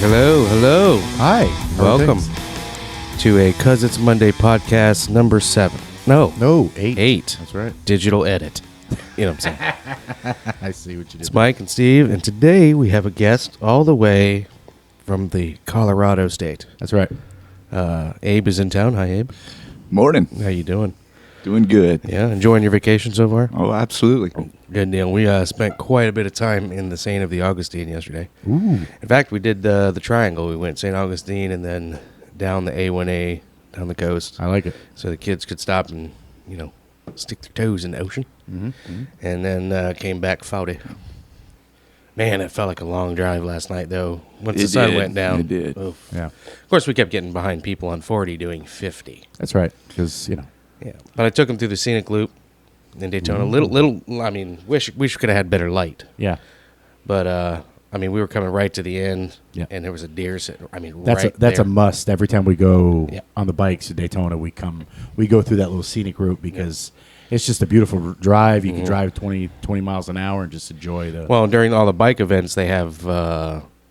Hello. Hi. Welcome to a Cuz It's Monday podcast number 7. No, 8. 8. That's right. Digital edit. You know what I'm saying? I see what you did. It's Mike and Steve, and today we have a guest all the way from the Colorado state. That's right. Abe is in town. Hi, Abe. Morning. How you doing? Doing good. Yeah, enjoying your vacation so far? Oh, absolutely. Good deal. We spent quite a bit of time in the St. of the Augustine yesterday. Ooh. In fact, we did the triangle. We went St. Augustine and then down the A1A, down the coast. I like it. So the kids could stop and, stick their toes in the ocean. Mm-hmm. And then came back Foudy. Man, it felt like a long drive last night, though. Once the sun went down. It did. Oof. Yeah. Of course, we kept getting behind people on 40 doing 50. That's right. Because, Yeah. But I took them through the scenic loop in Daytona. Wish we could have had better light. Yeah. But, we were coming right to the end, Yeah. and there was a deer sitting, That's right a there. must. Every time we go Yeah. on the bikes to Daytona, we go through that little scenic route because it's just a beautiful drive. You can drive 20 miles an hour and just enjoy the... Well, during all the bike events, they have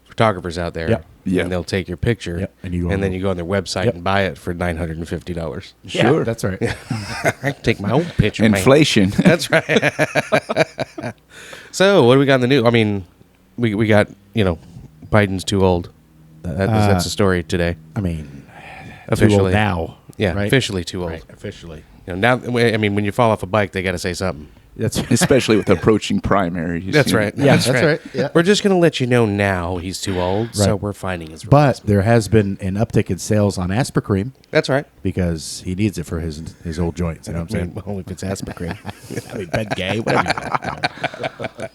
photographers out there. Yep. Yep. And they'll take your picture. Yep. And then you go on their website Yep. and buy it for $950. Yeah, Sure. that's right. I can take my own picture. man. Inflation. That's right. So, what do we got in the news? We got, Biden's too old. That's the story today. Officially. Too old now. Yeah, right? officially too old. Right, officially. Now, when you fall off a bike, they got to say something. That's Especially with approaching primaries. That's right. Yeah, that's right. Yeah. We're just going to let you know now he's too old, so Right. we're finding his But replacement. there has been an uptick in sales on Aspercream That's right. because he needs it for his old joints. You know what I'm saying? Well, if it's Aspercream. Ben Gay, whatever you want.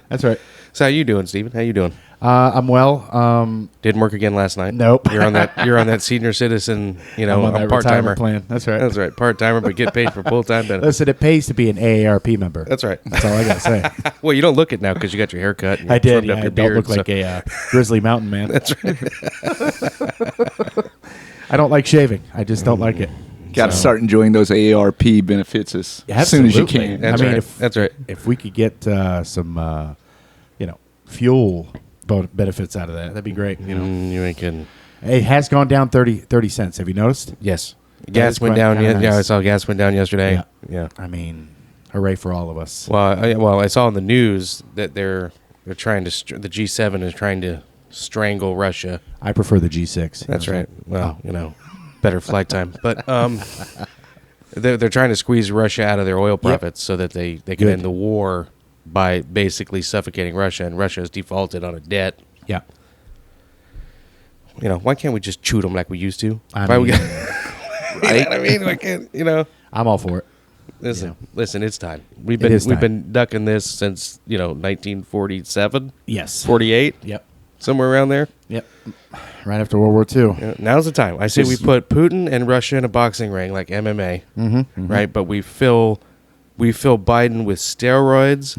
That's right. So how you doing, Steven? How you doing? I'm well. Didn't work again last night. Nope. You're on that senior citizen. I'm on that part timer retirement plan. That's right. That's right. Part timer, but get paid for full time benefits. Listen, it pays to be an AARP member. That's right. That's all I gotta say. Well, you don't look it now because you got your hair cut. And I did. trimmed Yeah, up I your don't beard, look like a grizzly mountain man. That's right. I don't like shaving. I just don't like it. Got to start enjoying those AARP benefits as soon as you Absolutely. can. That's I mean, right. if- That's right. If we could get some, fuel benefits out of that, that'd be great. You ain't kidding. It has gone down 30 cents. Have you noticed? Yes. That Gas is went quite down. kinda Yeah, I nice. saw gas went down yesterday. Yeah. I mean, hooray for all of us. Well, I saw in the news that they're trying to the G7 is trying to strangle Russia. I prefer the G6. That's right. Well, better flight time, but they're trying to squeeze Russia out of their oil profits so that they can Good. end the war by basically suffocating Russia, and Russia has defaulted on a debt. Yeah. Why can't we just shoot them like we used to? I Why mean, we got, why can't, I'm all for it. Listen, it's time. It is We've time. been ducking this since 1947, Yes. 48, Yep. somewhere around there. Yep. Right after World War II. Yeah, now's the time. I say we put Putin and Russia in a boxing ring like MMA, right? But we fill Biden with steroids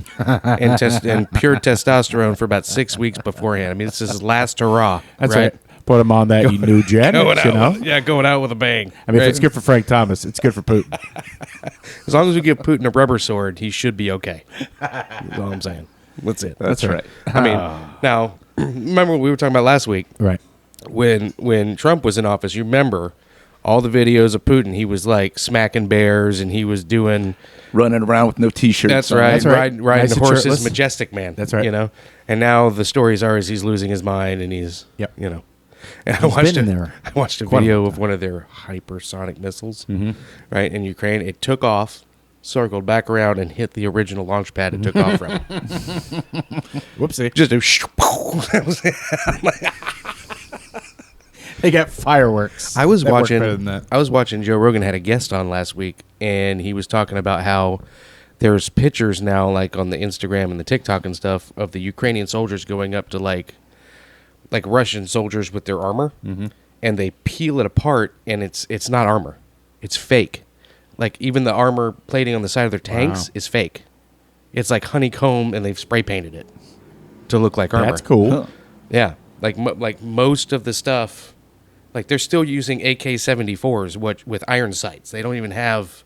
and pure testosterone for about 6 weeks beforehand. This is his last hurrah. That's right. Put him on that new gen. Going out with a bang. I mean, right? if it's good for Frank Thomas, it's good for Putin. As long as we give Putin a rubber sword, he should be okay. That's all I'm saying. That's it. That's right. Now, remember what we were talking about last week? Right. When Trump was in office, you remember all the videos of Putin. He was like smacking bears, and he was doing. Running around with no T-shirts. That's on. right. That's right. Riding Nice the and horses, shirtless. majestic man. That's right. And now the stories are he's losing his mind, and he's. Yep. And He's been in there I watched a quite a video long of one of their hypersonic missiles, right, in Ukraine. It took off, circled back around, and hit the original launch pad it took off from. Whoopsie. Just They got fireworks. I was That worked better than watching. that. I was watching Joe Rogan had a guest on last week, and he was talking about how there's pictures now, like on the Instagram and the TikTok and stuff, of the Ukrainian soldiers going up to like Russian soldiers with their armor, and they peel it apart, and it's not armor, it's fake. Like even the armor plating on the side of their tanks is fake. It's like honeycomb, and they've spray painted it to look like armor. That's cool. Huh. Yeah, like most of the stuff, like they're still using AK-74s with iron sights. They don't even have,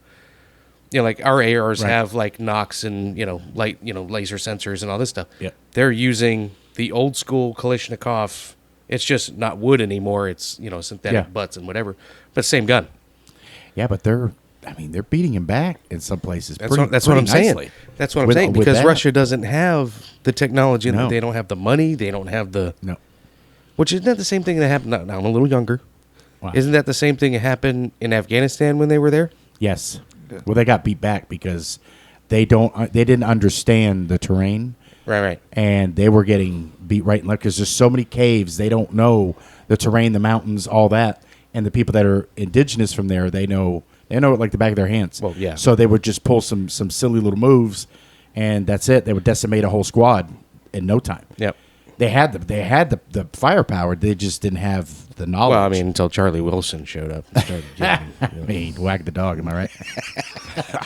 like our ARs Right. have like Nox and light laser sensors and all this stuff. Yeah. They're using the old school Kalashnikov. It's just not wood anymore. It's synthetic butts and whatever, but same gun. Yeah, but they're beating him back in some places. That's what I'm saying. That's what I'm saying because Russia doesn't have the technology. No. They don't have the money. They don't have the no. Which isn't that the same thing that happened? Now I'm a little younger. Wow. Isn't that the same thing that happened in Afghanistan when they were there? Yes. Well, they got beat back because they didn't understand the terrain. Right. And they were getting beat right and left because there's so many caves. They don't know the terrain, the mountains, all that. And the people that are indigenous from there, they know it like the back of their hands. Well, yeah. So they would just pull some silly little moves, and that's it. They would decimate a whole squad in no time. Yep. They had the firepower. They just didn't have the knowledge. Well, until Charlie Wilson showed up and started getting, whack the dog. Am I right?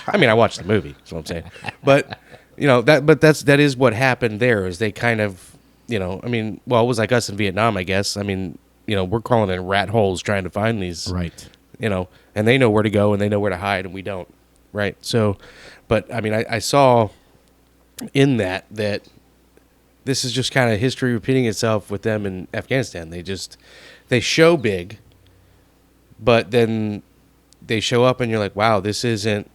I watched the movie. That's what I'm saying. But that is what happened there. Is they kind of it was like us in Vietnam, I guess. We're crawling in rat holes trying to find these. Right. And they know where to go and they know where to hide, and we don't. Right. So, but I saw in that this is just kind of history repeating itself with them in Afghanistan. They show big, but then they show up and you're like, wow, this isn't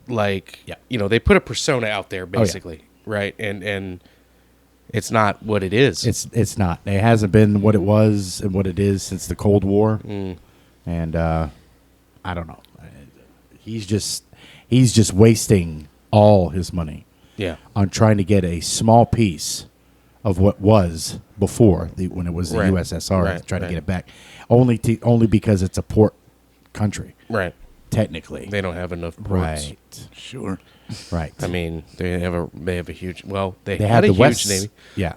like, they put a persona out there basically. Right. And it's not what it is. It's not. It hasn't been what it was and what it is since the Cold War. And I don't know. He's just wasting all his money on trying to get a small piece of what was before when it was the USSR, trying to get it back, only because it's a port country, right? Technically, they don't have enough ports. Right? Sure. Right. They have a huge. Well, they had had the a huge West Navy. Yeah.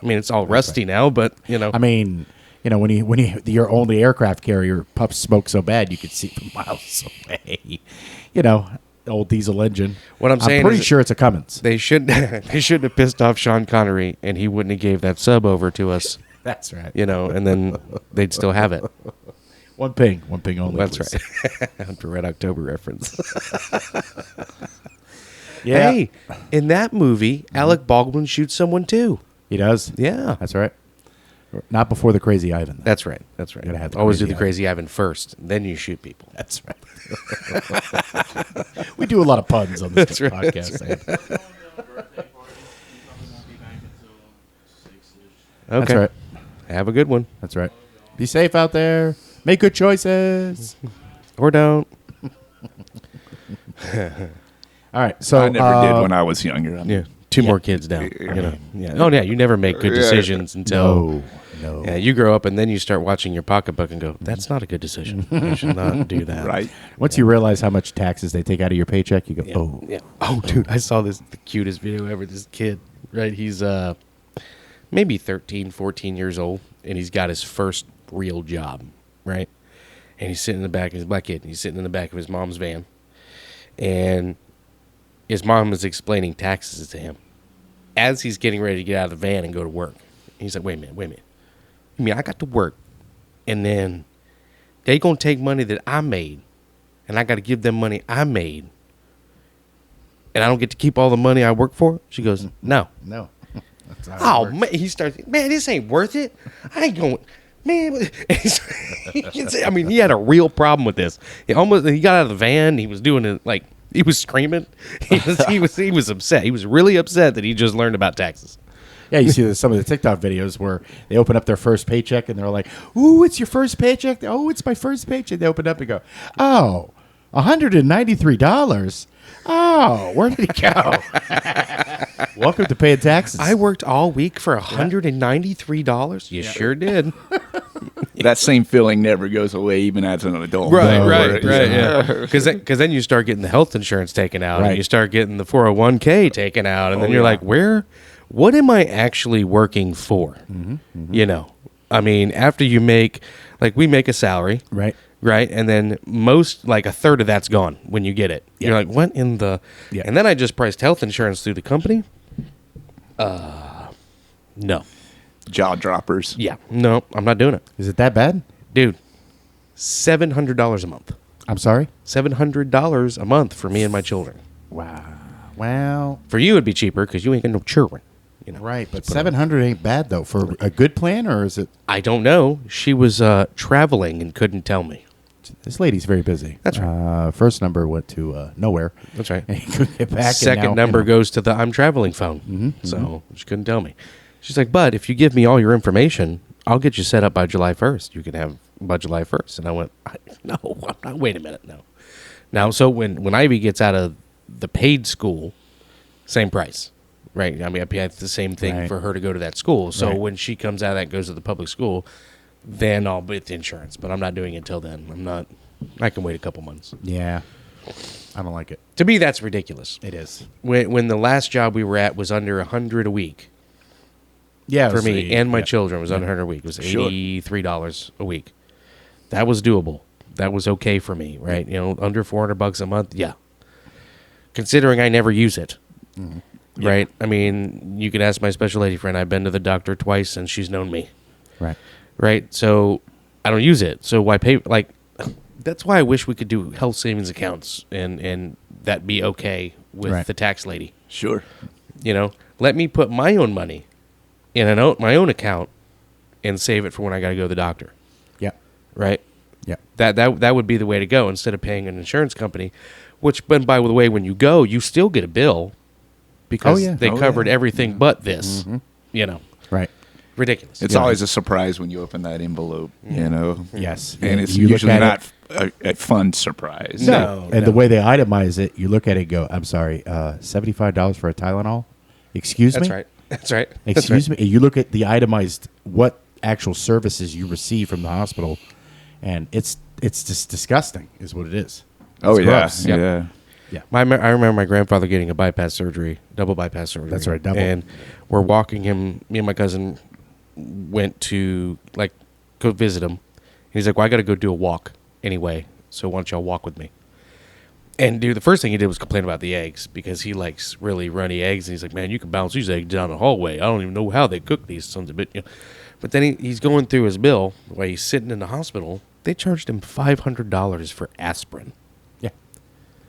It's all rusty now, but when your only aircraft carrier puffs smoke so bad you could see from miles away. Old diesel engine. What I'm saying, I'm pretty sure it's a Cummins. They shouldn't have pissed off Sean Connery, and he wouldn't have gave that sub over to us. That's right. And then they'd still have it. One ping only. That's please. Right. For Red October reference. Yeah. Hey, in that movie, Alec Baldwin shoots someone too. He does. Yeah, that's right. Not before the Crazy Ivan. Though. That's right. Gotta have Always do the Crazy Ivan first, then you shoot people. That's right. We do a lot of puns on this podcast. That's right. Okay. That's right. Have a good one. That's right. Be safe out there. Make good choices. Or don't. All right. So I never did when I was younger. Yeah. Two more kids down. Yeah. Oh yeah. You never make good decisions until. No. Yeah. You grow up and then you start watching your pocketbook and go, "That's not a good decision. I should not do that." Right. Once you realize how much taxes they take out of your paycheck, you go, "Oh, yeah. Oh, dude, I saw the cutest video ever. This kid, right? He's maybe 13, 14 years old, and he's got his first real job, right? And he's sitting in the back. He's a black kid. And he's sitting in the back of his mom's van, and his mom is explaining taxes to him as he's getting ready to get out of the van and go to work. He's like, wait a minute. You mean I got to work, and then they going to take money that I made, and I got to give them money I made, and I don't get to keep all the money I work for? She goes, no. Oh, man. He starts, man, this ain't worth it. I ain't going, man. He had a real problem with this. He got out of the van. He was doing it like, he was screaming. He was upset. He was really upset that he just learned about taxes. Yeah, you see some of the TikTok videos where they open up their first paycheck and they're like, "Ooh, it's your first paycheck." "Oh, it's my first paycheck." They open up and go, "Oh, $193. Oh, where did it go?" Welcome to paying taxes. I worked all week for $193. You sure did. That same feeling never goes away, even as an adult. Right. Yeah. Because then you start getting the health insurance taken out, and you start getting the 401k taken out, and then you're like, what am I actually working for? After you make, like, we make a salary, right, and then a third of that's gone when you get it. Yeah. You're like, what in the? Yeah. And then I just priced health insurance through the company. No. Jaw droppers. Yeah. No, I'm not doing it. Is it that bad? Dude, $700 a month. I'm sorry? $700 a month for me and my children. Wow. Well. For you, it'd be cheaper because you ain't got no children. You know, Right, but to put on. 700 ain't bad though for a good plan, or is it? I don't know. She was traveling and couldn't tell me. This lady's very busy. That's right. First number went to nowhere. That's right. And he couldn't get back. Second and now, number you know. goes to the I'm traveling phone. So she couldn't tell me. She's like, but if you give me all your information, I'll get you set up by July 1st. You can have by July 1st. And I went, no, I'm not. Wait a minute. No. Now, so when Ivy gets out of the paid school, same price, right? I mean, I pay the same thing Right. for her to go to that school. So Right. when she comes out of that and goes to the public school, then I'll be with the insurance. But I'm not doing it until then. I'm not. I can wait a couple months. Yeah, I don't like it. To me, that's ridiculous. It is. When the last job we were at was under 100 a week Yeah, for me and my yeah. children, was under 100 a week. It was Sure. $83 a week. That was doable. That was okay for me, right? You know, under $400 a month. Yeah. Considering I never use it, right? I mean, you can ask my special lady friend. I've been to the doctor twice, and she's known me, Right. right? So I don't use it. So why pay? Like, that's why I wish we could do health savings accounts and that be okay with Right. the tax lady. Sure. You know, let me put my own money in my own account and save it for when I got to go to the doctor, Yeah. right? Yeah. That would be the way to go instead of paying an insurance company, which, by the way, when you go, you still get a bill because yeah. they Oh, covered yeah. everything but this. You know, Right. ridiculous. It's always a surprise when you open that envelope, you know. Yes. And it's You look usually at not a fun surprise. No. And the way they itemize it, you look at it and go, I'm sorry, $75 for a Tylenol? Excuse That's me? right. That's right. Excuse me? And you look at the itemized, what actual services you receive from the hospital, and it's just disgusting is what it is. Oh, It's yeah. gross. Yep. Yeah. Yeah. I remember my grandfather getting a bypass surgery, double bypass surgery. That's right, double. And we're walking him. Me and my cousin went to go visit him. And he's like, "Well, I got to go do a walk anyway. So why don't y'all walk with me?" And dude, the first thing he did was complain about the eggs because he likes really runny eggs. And he's like, "Man, you can bounce these eggs down the hallway. I don't even know how they cook these sons of bitch." You know? But then he's going through his bill while he's sitting in the hospital. They charged him $500 for aspirin. Yeah.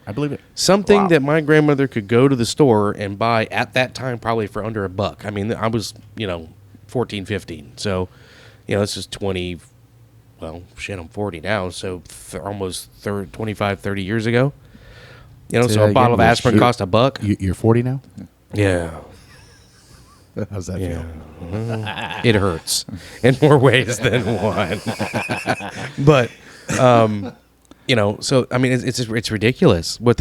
I believe it. Something Wow. that my grandmother could go to the store and buy at that time probably for under $1. I mean, I was, 14, 15. So, this is 20, well, shit, I'm 40 now. So almost 25, 30 years ago. Say So that a bottle of again. aspirin cost $1. You're 40 now? Yeah. How's that Yeah. feel? It hurts in more ways than one. But, so, I mean, it's ridiculous what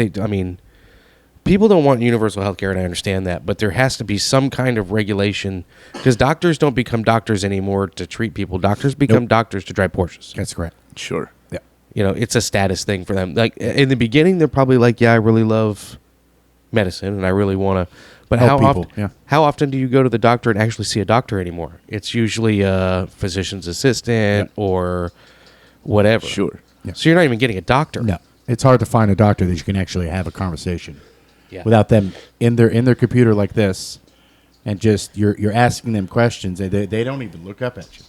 people don't want universal health care, and I understand that, but there has to be some kind of regulation because doctors don't become doctors anymore to treat people. Doctors become doctors to drive Porsches. That's correct. Sure. Yeah. It's a status thing for them. Like in the beginning, they're probably like, yeah, I really love medicine and I really want to, but Help how people, often, yeah. how often do you go to the doctor and actually see a doctor anymore? It's usually a physician's assistant or whatever. Sure. Yeah. So you're not even getting a doctor. No. It's hard to find a doctor that you can actually have a conversation Yeah. without them in their computer like this, and just you're asking them questions. They don't even look up at you.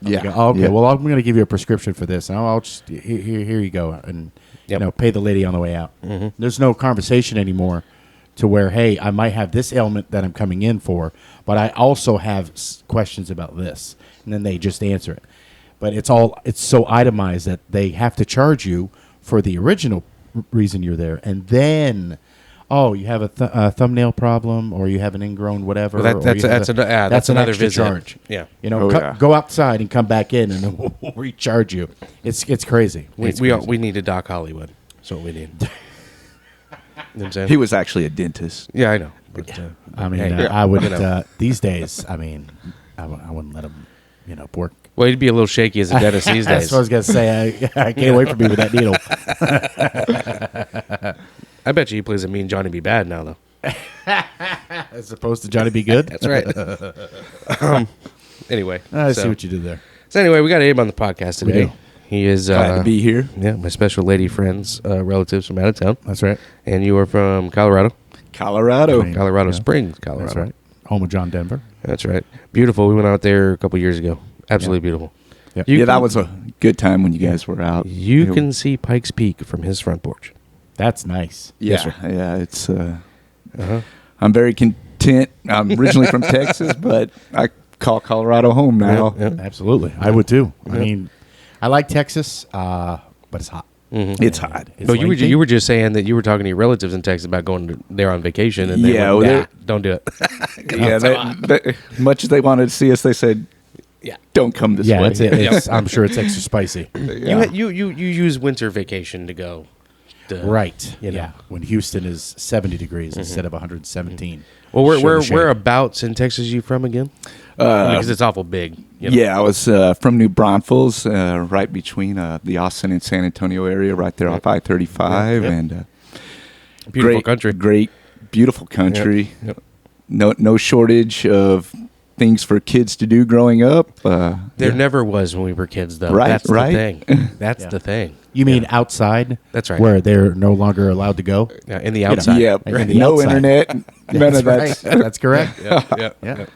Yeah. Go, oh, okay. Yeah. Well, I'm going to give you a prescription for this. And I'll just here you go, and Yep. pay the lady on the way out. Mm-hmm. There's no conversation anymore to where, hey, I might have this ailment that I'm coming in for, but I also have questions about this, and then they just answer it. But it's so itemized that they have to charge you for the original reason you're there, and then. Oh, you have a thumbnail problem, or you have an ingrown whatever. Well, or that's you have that's an another extra visit. charge. Yeah. Oh, yeah. Go outside and come back in, and then we'll recharge you. It's crazy. It's crazy. We need a Doc Hollywood. That's what we need. You know what I'm saying? He was actually a dentist. Yeah, I know. But, I mean, hey, I would you know. these days. I mean, I wouldn't let him, pork. Well, he'd be a little shaky as a dentist these That's days. what I was gonna say. I can't wait for me with that needle. I bet you he plays a mean Johnny B. Bad now, though. As opposed to Johnny B. Good. That's right. Anyway. I see what you did there. So anyway, we got Abe on the podcast We today. do. He is Glad to be here. Yeah, my special lady friends, relatives from out of town. That's right. And you are from Colorado. Colorado. Right. Colorado Yeah. Springs, Colorado. That's right. Home of John Denver. That's right. Beautiful. We went out there a couple years ago. Absolutely Yeah. beautiful. Yep. You Yeah, can- that was a good time when you guys were out. You It- can see Pikes Peak from his front porch. That's nice. Yeah, Yes, sir. yeah. It's. Uh-huh. I'm very tent. I'm originally from Texas, but I call Colorado home now. Yeah. Absolutely. I would too. I mean, I like Texas, but it's hot. It's hot. It's No, you lengthy. were just saying that you were talking to your relatives in Texas about going there on vacation, and they Yeah, went, well, nah, don't do it. Yeah, much as they wanted to see us, they said, Yeah. don't come this Yeah, way. I'm sure it's extra spicy. Yeah. You use winter vacation to go. Right. You know. Yeah. When Houston is 70 degrees instead of 117. Well, Show the shade. whereabouts in Texas are you from again? Because it's awful big. You know? Yeah, I was from New Braunfels, right between the Austin and San Antonio area, right there off I-35, Yep. and Beautiful country. Great, beautiful country. Yep. No shortage of things for kids to do growing up. There never was when we were kids, though. Right, That's right. the thing. That's Yeah. the thing. You mean outside? That's right. Where they're no longer allowed to go? Yeah, in the outside. Yeah, Right. The no outside. internet, none of that. Right. That's correct. Yeah. Yeah.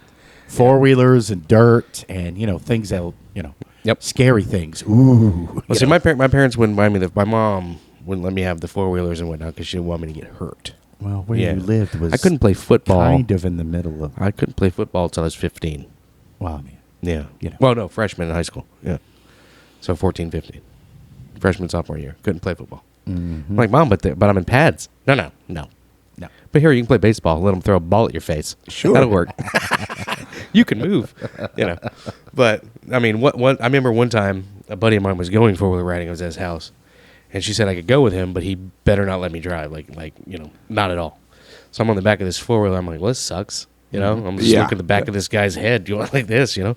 Four-wheelers and dirt and, things that, Yep. scary things. Ooh. Well, see, my parents wouldn't buy me my mom wouldn't let me have the four-wheelers and whatnot because she didn't want me to get hurt. Well, where Yeah. you lived was I couldn't play football. kind of in the middle of, I couldn't play football until I was 15. well, I mean, Yeah. You know. Well, no, freshman in high school. Yeah. So 14, 15. Freshman, sophomore year. Couldn't play football. I'm like, Mom, but I'm in pads. No. no. But here, you can play baseball. Let them throw a ball at your face. Sure. That'll work. You can move, But, I mean, I remember one time a buddy of mine was going four-wheeler riding. I was at his house. And she said I could go with him, but he better not let me drive. Not at all. So I'm on the back of this four-wheeler. I'm like, well, this sucks. I'm just Yeah. looking at the back of this guy's head. You want like this, And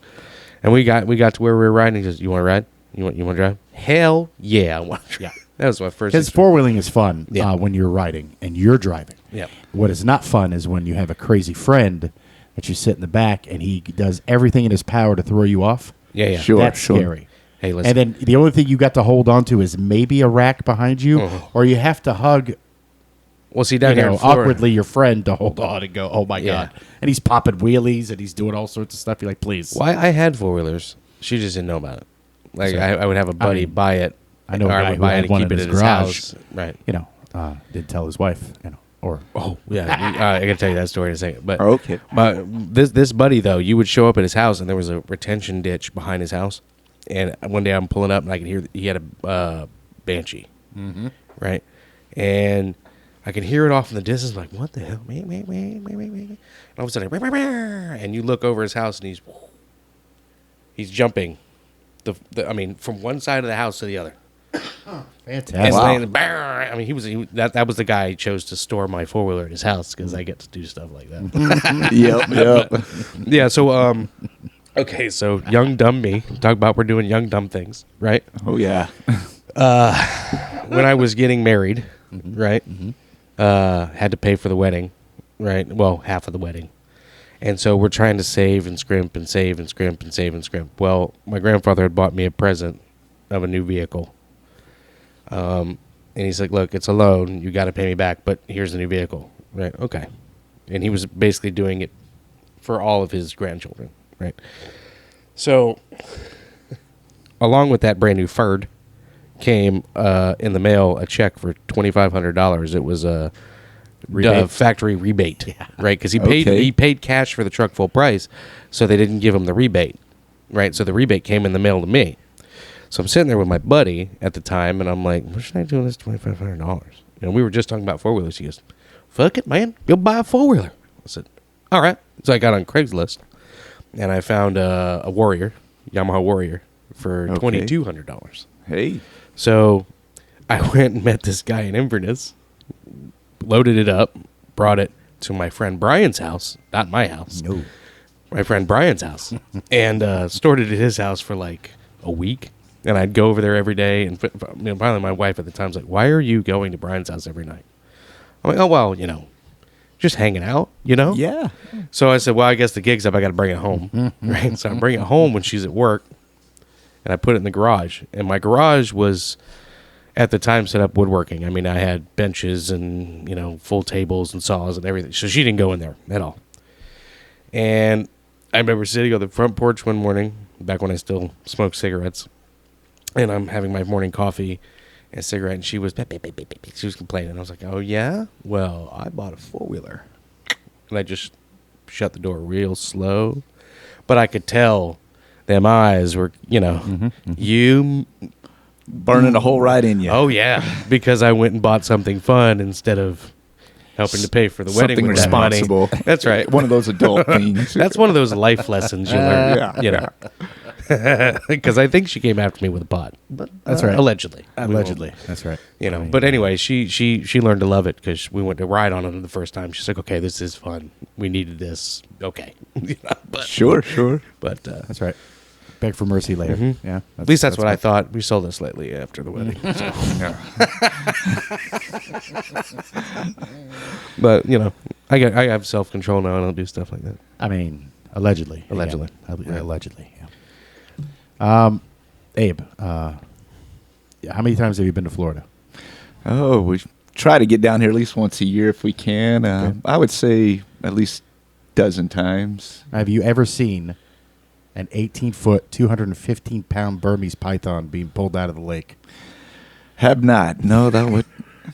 we got to where we were riding. He goes, you want to ride? You want to drive? Hell yeah, I want to drive. That was my first Because experience. four-wheeling is fun Yeah. when you're riding and you're driving. Yep. What is not fun is when you have a crazy friend that you sit in the back and he does everything in his power to throw you off. Yeah. Sure. That's scary. Hey, listen. And then the only thing you got to hold on to is maybe a rack behind you, Uh-huh. or you have to hug, Well, see, down here in Florida, awkwardly your friend to hold on and go, oh my Yeah. God. And he's popping wheelies and he's doing all sorts of stuff. You're like, please. Well, I had four-wheelers. She just didn't know about it. Like, So, I would have a buddy mean, buy it. I know a or I guy would who buy it had and one keep in it his in his garage. house. Right. Did tell his wife, or Oh, yeah. I got to tell you that story in a second. But, Okay. but this buddy, though, you would show up at his house, and there was a retention ditch behind his house. And one day I'm pulling up, and I could hear he had a Banshee. Mm-hmm. Right? And I can hear it off in the distance. I'm like, what the hell? And all of a sudden, and you look over his house, and he's jumping. From one side of the house to the other. fantastic. And Wow. then, I mean, that was the guy I chose to store my four-wheeler at his house because I get to do stuff like that. Yep. Yeah, so, okay, so young, dumb me. Talk about we're doing young, dumb things, right? Oh, yeah. When I was getting married, right, had to pay for the wedding, right? Well, half of the wedding. And so we're trying to save and scrimp and save and scrimp and save and scrimp. Well, my grandfather had bought me a present of a new vehicle. And he's like, look, it's a loan. You got to pay me back, but here's the new vehicle. Right, okay. And he was basically doing it for all of his grandchildren, right? So, along with that brand new Ford came in the mail a check for $2,500. It was a factory rebate, right? Because he paid cash for the truck full price, so they didn't give him the rebate, right? So the rebate came in the mail to me. So I'm sitting there with my buddy at the time, and I'm like, what should I do with this $2,500? We were just talking about four-wheelers. He goes, fuck it, man. Go buy a four-wheeler. I said, all right. So I got on Craigslist, and I found a Warrior, Yamaha Warrior, for $2,200. Hey. So I went and met this guy in Inverness, loaded it up, brought it to my friend Brian's house, not my house. No. My friend Brian's house, and stored it at his house for like a week. And I'd go over there every day. And finally, my wife at the time was like, why are you going to Brian's house every night? I'm like, oh, well, just hanging out, Yeah. So I said, well, I guess the gig's up. I got to bring it home. Right. So I bring it home when she's at work. And I put it in the garage. And my garage was, at the time, set up woodworking. I mean, I had benches and, full tables and saws and everything. So she didn't go in there at all. And I remember sitting on the front porch one morning, back when I still smoked cigarettes. And I'm having my morning coffee and cigarette. And she was complaining. I was like, oh, yeah? Well, I bought a four-wheeler. And I just shut the door real slow. But I could tell them eyes were, you. Burning a hole right in you. Oh, yeah. Because I went and bought something fun instead of helping to pay for the wedding Something with that money. responsible. That's right. One of those adult things. That's one of those life lessons you learn. Because I think she came after me with a pot. But That's right. Allegedly. Allegedly. That's right. But anyway, she learned to love it because we went to ride on it the first time. She's like, okay, this is fun. We needed this. Okay. But, Sure. But That's right. Beg for mercy later. Mm-hmm. Yeah. at least that's what I thought. We sold it slightly after the wedding. So. But I have self control now. I don't do stuff like that. I mean, allegedly. Allegedly. Again. Allegedly. Yeah. Abe, how many times have you been to Florida? Oh, we try to get down here at least once a year if we can. Okay. I would say at least dozen times. Have you ever seen an 18-foot, 215-pound Burmese python being pulled out of the lake? Have not. No, that would.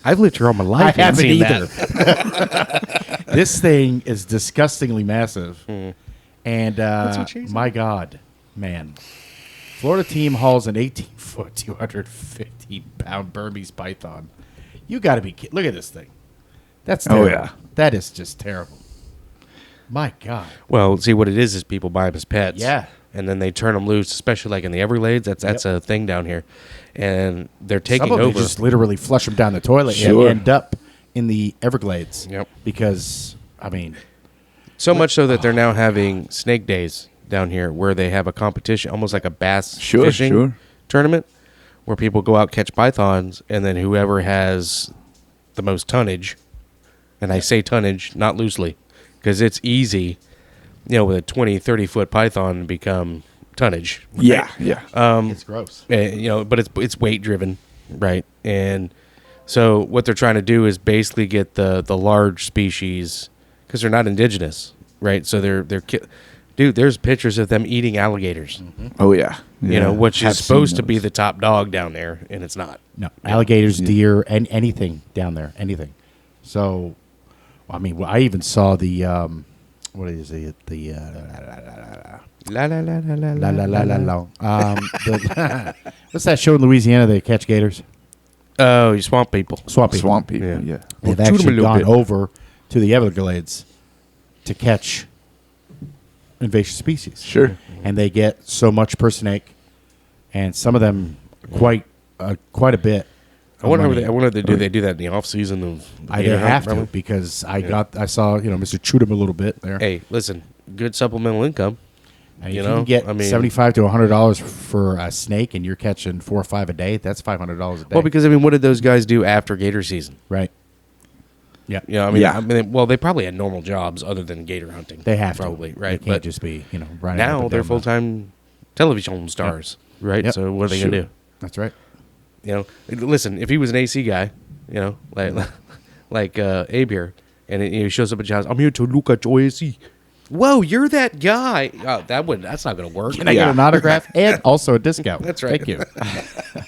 I've lived here all my life. I haven't seen either. that. This thing is disgustingly massive. And what she my God, man. Florida team hauls an 18-foot, 215-pound Burmese python. You got to be kidding. Look at this thing. That's terrible. Oh, yeah. That is just terrible. My God. Well, see what it is people buy them as pets. Yeah. And then they turn them loose, especially like in the Everglades. That's a thing down here, and they're taking Some of them over. just literally flush them down the toilet Sure. and end up in the Everglades. Yep. Because, I mean, So much so that they're now having snake days down here, where they have a competition, almost like a bass fishing tournament, where people go out catch pythons, and then whoever has the most tonnage, and I say tonnage not loosely, because it's easy, with a 20, 30-foot python to become tonnage. Right? Yeah. it's gross. But it's weight driven, right? And so what they're trying to do is basically get the large species, because they're not indigenous, right? So dude, there's pictures of them eating alligators. Oh, yeah. Which Have is supposed seen to be those. the top dog down there, and it's not. No, alligators, deer, and anything down there, anything. So, I mean, I even saw the what is it? The La la la la la la la la la la. What's that show in Louisiana? They catch gators. Oh, you swamp people. Swamp people. Swamp people, Yeah. yeah. They've Well, shoot 'em a actually little gone bit. over to the Everglades to catch invasive species. Sure. And they get so much per snake, and some of them quite a bit. I wonder money. do they do that in the off season of the They gator hunt, have to probably? because I saw Mr. Chudum a little bit there. Hey, listen, good supplemental income. And if you you know, can get I mean- $75 to $100 for a snake, and you're catching 4 or 5 a day. That's $500 a day. Well, because what did those guys do after gator season? right. Yeah. Yeah. They probably had normal jobs other than gator hunting. They have probably to. right. They can't But just be running. up now and they're down full time television stars, right? Yep. So what are they gonna do? That's right. Listen, if he was an AC guy, like Abe here, and he shows up at John's, I'm here to look at your AC. Whoa, you're that guy. Oh, that's not gonna work. Can I get an autograph and also a discount? That's right. Thank you.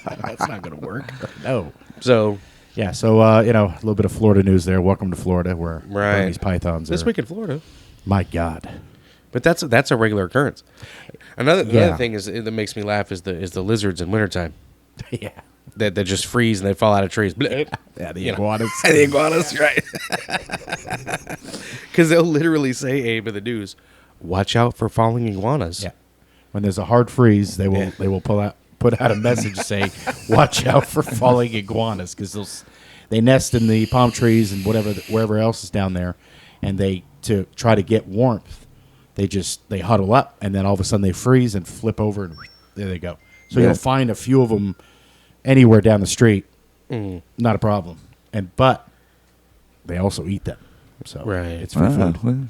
That's not going to work. No. So Yeah. So a little bit of Florida news there. Welcome to Florida, where Right. Burmese pythons this are. week in Florida. My God. But that's a regular occurrence. Another thing that makes me laugh is the lizards in wintertime Yeah. that just freeze and they fall out of trees. Yeah. The iguanas. The iguanas, right? Because they'll literally say, Abe, in the news, watch out for falling iguanas. Yeah. When there's a hard freeze, they will Yeah. they will put out a message saying, "Watch out for falling iguanas," because they nest in the palm trees and wherever else is down there, and to try to get warmth, they huddle up, and then all of a sudden they freeze and flip over, and there they go. So Yeah. you'll find a few of them anywhere down the street, not a problem. But they also eat them, so Right. it's free food.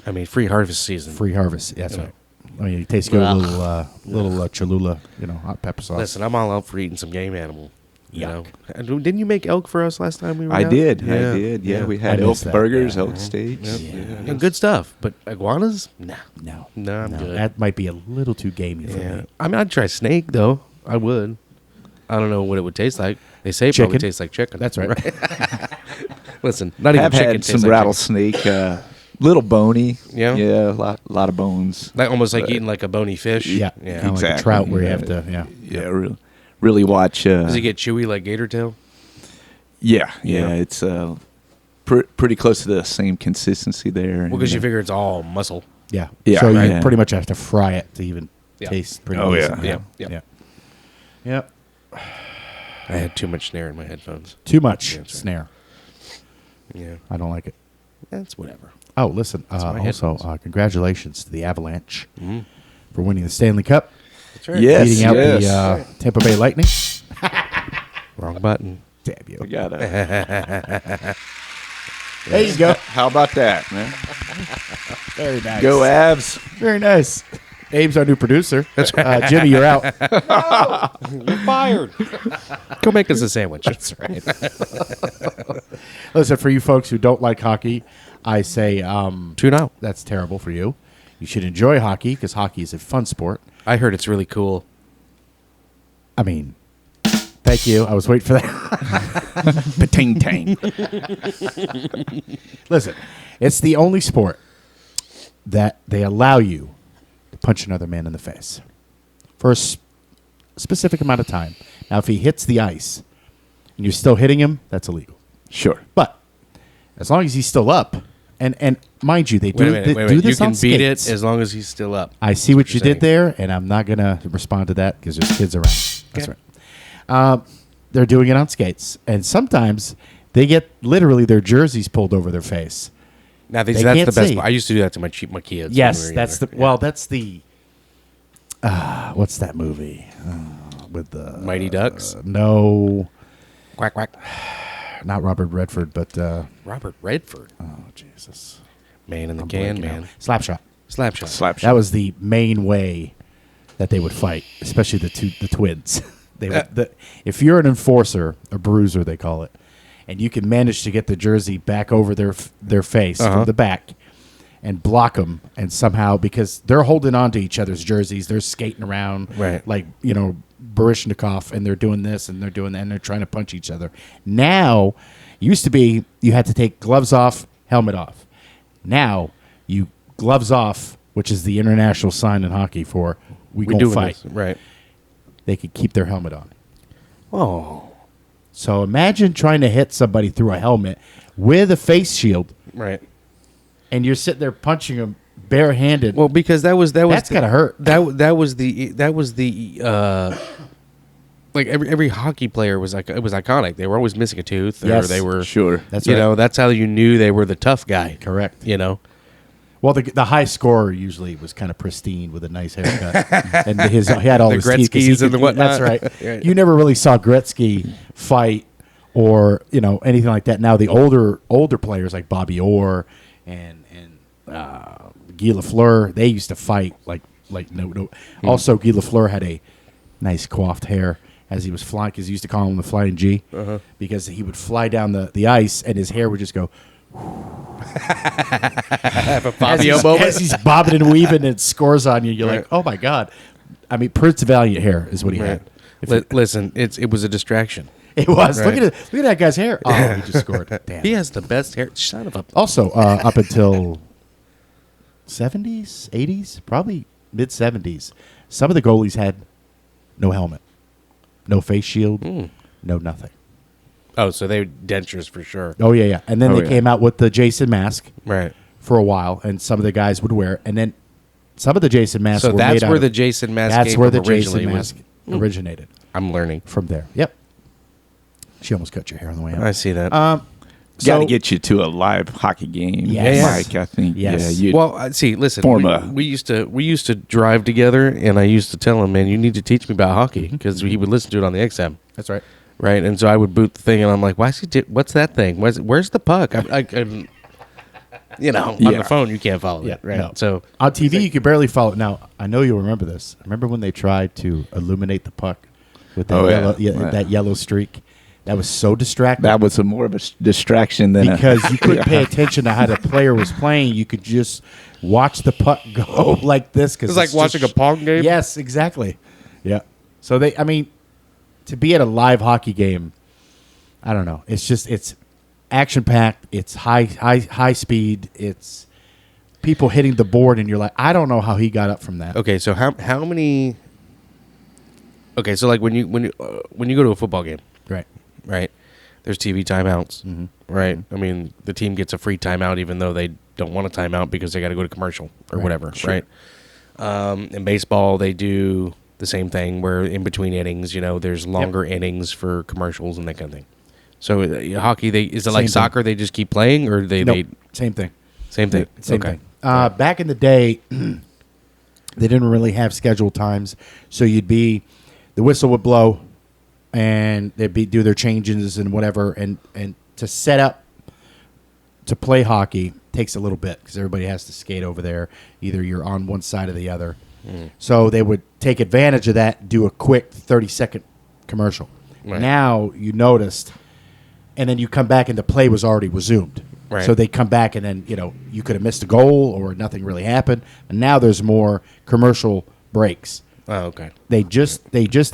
I mean, free harvest season. Free harvest. That's Yeah. right. I mean, it tastes good. A little Cholula, hot pepper sauce. Listen, I'm all out for eating some game animal. You Yuck. know, And didn't you make elk for us last time we were I out? did. Yeah. I did. Yeah, we I had elk missed that. burgers, Yeah. elk steaks. Yep. Yeah. And good stuff. But iguanas? Nah. No, No, I'm good. That might be a little too gamey for Yeah. me. I mean, I'd try snake, though. I would. I don't know what it would taste like. They say it probably Chicken. tastes like chicken. That's right. Listen, not even I've chicken had tastes some like rattlesnake Little bony. Yeah? Yeah, a lot of bones. Like almost like eating like a bony fish. Yeah, Yeah. kind of like a Exactly. trout where you Yeah. have to. Yeah, Yeah, really watch. Does it get chewy like gator tail? Yeah, Yeah. it's pretty close to the same consistency there. Well, because you figure it's all muscle. yeah. Yeah, So right. you pretty much have to fry it to even Yeah. taste pretty. Oh, decent. yeah. Yeah. yeah. Yep. I had too much snare in my headphones. Too much Yeah, that's right. snare. Yeah. I don't like it. That's whatever. Oh, listen. my Also, headphones. congratulations to the Avalanche Mhm. for winning the Stanley Cup, That's right. Yes, beating out yes. the Tampa Bay Lightning. Wrong button. Damn you. We got it. There you go. How about that, man? Very nice. Go Avs. Very nice. Abe's our new producer. That's right. Jimmy, you're out. You're fired. Go make us a sandwich. That's right. Listen, for you folks who don't like hockey, I say Tune out. that's terrible for you. You should enjoy hockey because hockey is a fun sport. I heard it's really cool. I mean, thank you. I was waiting for that. Pating tang. Listen, it's the only sport that they allow you to punch another man in the face for a specific amount of time. Now, if he hits the ice and you're still hitting him, that's illegal. Sure. But as long as he's still up, and mind you, they do, Wait a minute. do You this can on beat skates. it as long as he's still up. I see what That's you what you're did there, and I'm not going to respond to that because there's kids around. That's Okay. right. They're doing it on skates, and sometimes they get literally their jerseys pulled over their face. Now, They that's can't the best see. part. I used to do that to my kids. Yes, when we were that's the younger. that's the what's that movie with the Mighty Ducks. No, Quack, quack. not Robert Redford, but Robert Redford. oh Jesus, Man in the I'm can, blanking man. out. Slapshot. Slapshot. Slapshot. That was the main way that they would fight, especially the twins. They would, if you're an enforcer, a bruiser they call it, and you can manage to get the jersey back over their face from the back and block them, and somehow because they're holding on to each other's jerseys, they're skating around Right. like Baryshnikov, and they're doing this and they're doing that, and they're trying to punch each other. Now, used to be you had to take gloves off, helmet off. Now you gloves off, which is the international sign in hockey for we We gonna do fight. this. Right. They could keep their helmet on. Oh. So imagine trying to hit somebody through a helmet with a face shield, Right. and you're sitting there punching them barehanded. Well, because that was That's gotta hurt. That was the like every hockey player was like it was iconic. They were always missing a tooth, or Yes. they were Sure. That's you right. know that's how you knew they were the tough guy. Correct. You know. Well, the high scorer usually was kind of pristine with a nice haircut, and he had all The his teeth 'cause he Gretzkys and the could- whatnot. That's right. Right. You never really saw Gretzky fight or anything like that. Now the older players like Bobby Orr and Guy Lafleur, they used to fight like no. Also, Guy Lafleur had a nice coiffed hair as he was flying, because he used to call him the Flying G, because he would fly down the ice and his hair would just go. Have a As Fabio he's, moment. as he's bobbing and weaving and it scores on you, you're Right. like, oh my God. I mean, Prince Valiant hair is what he Right. had. If Listen, it was a distraction. it was. Right. Look at that guy's hair. Oh, he just scored. Damn. He has the best hair. Son of a. Also, up until 70s, 80s, probably mid 70s, some of the goalies had no helmet, no face shield, no nothing. Oh, so they dentures for sure. Oh, yeah. And then Oh, they yeah. came out with the Jason mask Right. for a while, and some of the guys would wear it. And then some of the Jason masks So were that's made out where of- the Jason mask. That's came where from the Jason originally was- mask originated. I'm learning. From there. Yep. She almost cut your hair on the way out. I see that. Got So- to get you to a live hockey game, Yes. Mike. I think. Yes. Yeah. Well, see, listen. Form We, a- we used to drive together, and I used to tell him, "Man, you need to teach me about hockey," because he would listen to it on the XM, That's right. right? And so I would boot the thing, and I'm like, "Why is he? What's that thing? Where's the puck?" I'm on Yeah. the phone you can't follow it, right? no. So On TV, you could barely follow it. Now, I know you'll remember this. Remember when they tried to illuminate the puck with that, Oh, yeah. yellow, Yeah. that yellow streak? That was so distracting. That was more of a distraction than because you couldn't pay attention to how the player was playing. You could just watch the puck go like this. Cause It's like watching a pong game? Yes, exactly. Yeah. So to be at a live hockey game, I don't know. It's action packed. It's high speed. It's people hitting the board, and you're like, I don't know how he got up from that. Okay, so how many? Okay, so like when you go to a football game, Right. right? There's TV timeouts, right? I mean, the team gets a free timeout even though they don't want a timeout because they got to go to commercial or whatever, right? In baseball, they do the same thing where in between innings, there's longer innings for commercials and that kind of thing. So hockey, is it like Same soccer? They just keep playing, or they Same thing. same thing? Same Okay. thing. Back in the day, they didn't really have scheduled times, so the whistle would blow, and they'd do their changes and whatever, and to set up to play hockey takes a little bit because everybody has to skate over there. Either you're on one side or the other. So they would take advantage of that, do a quick 30-second commercial. Right. Now you noticed, and then you come back and the play was already resumed. Right. So they come back and then, you could have missed a goal or nothing really happened. And now there's more commercial breaks. Oh, okay. They just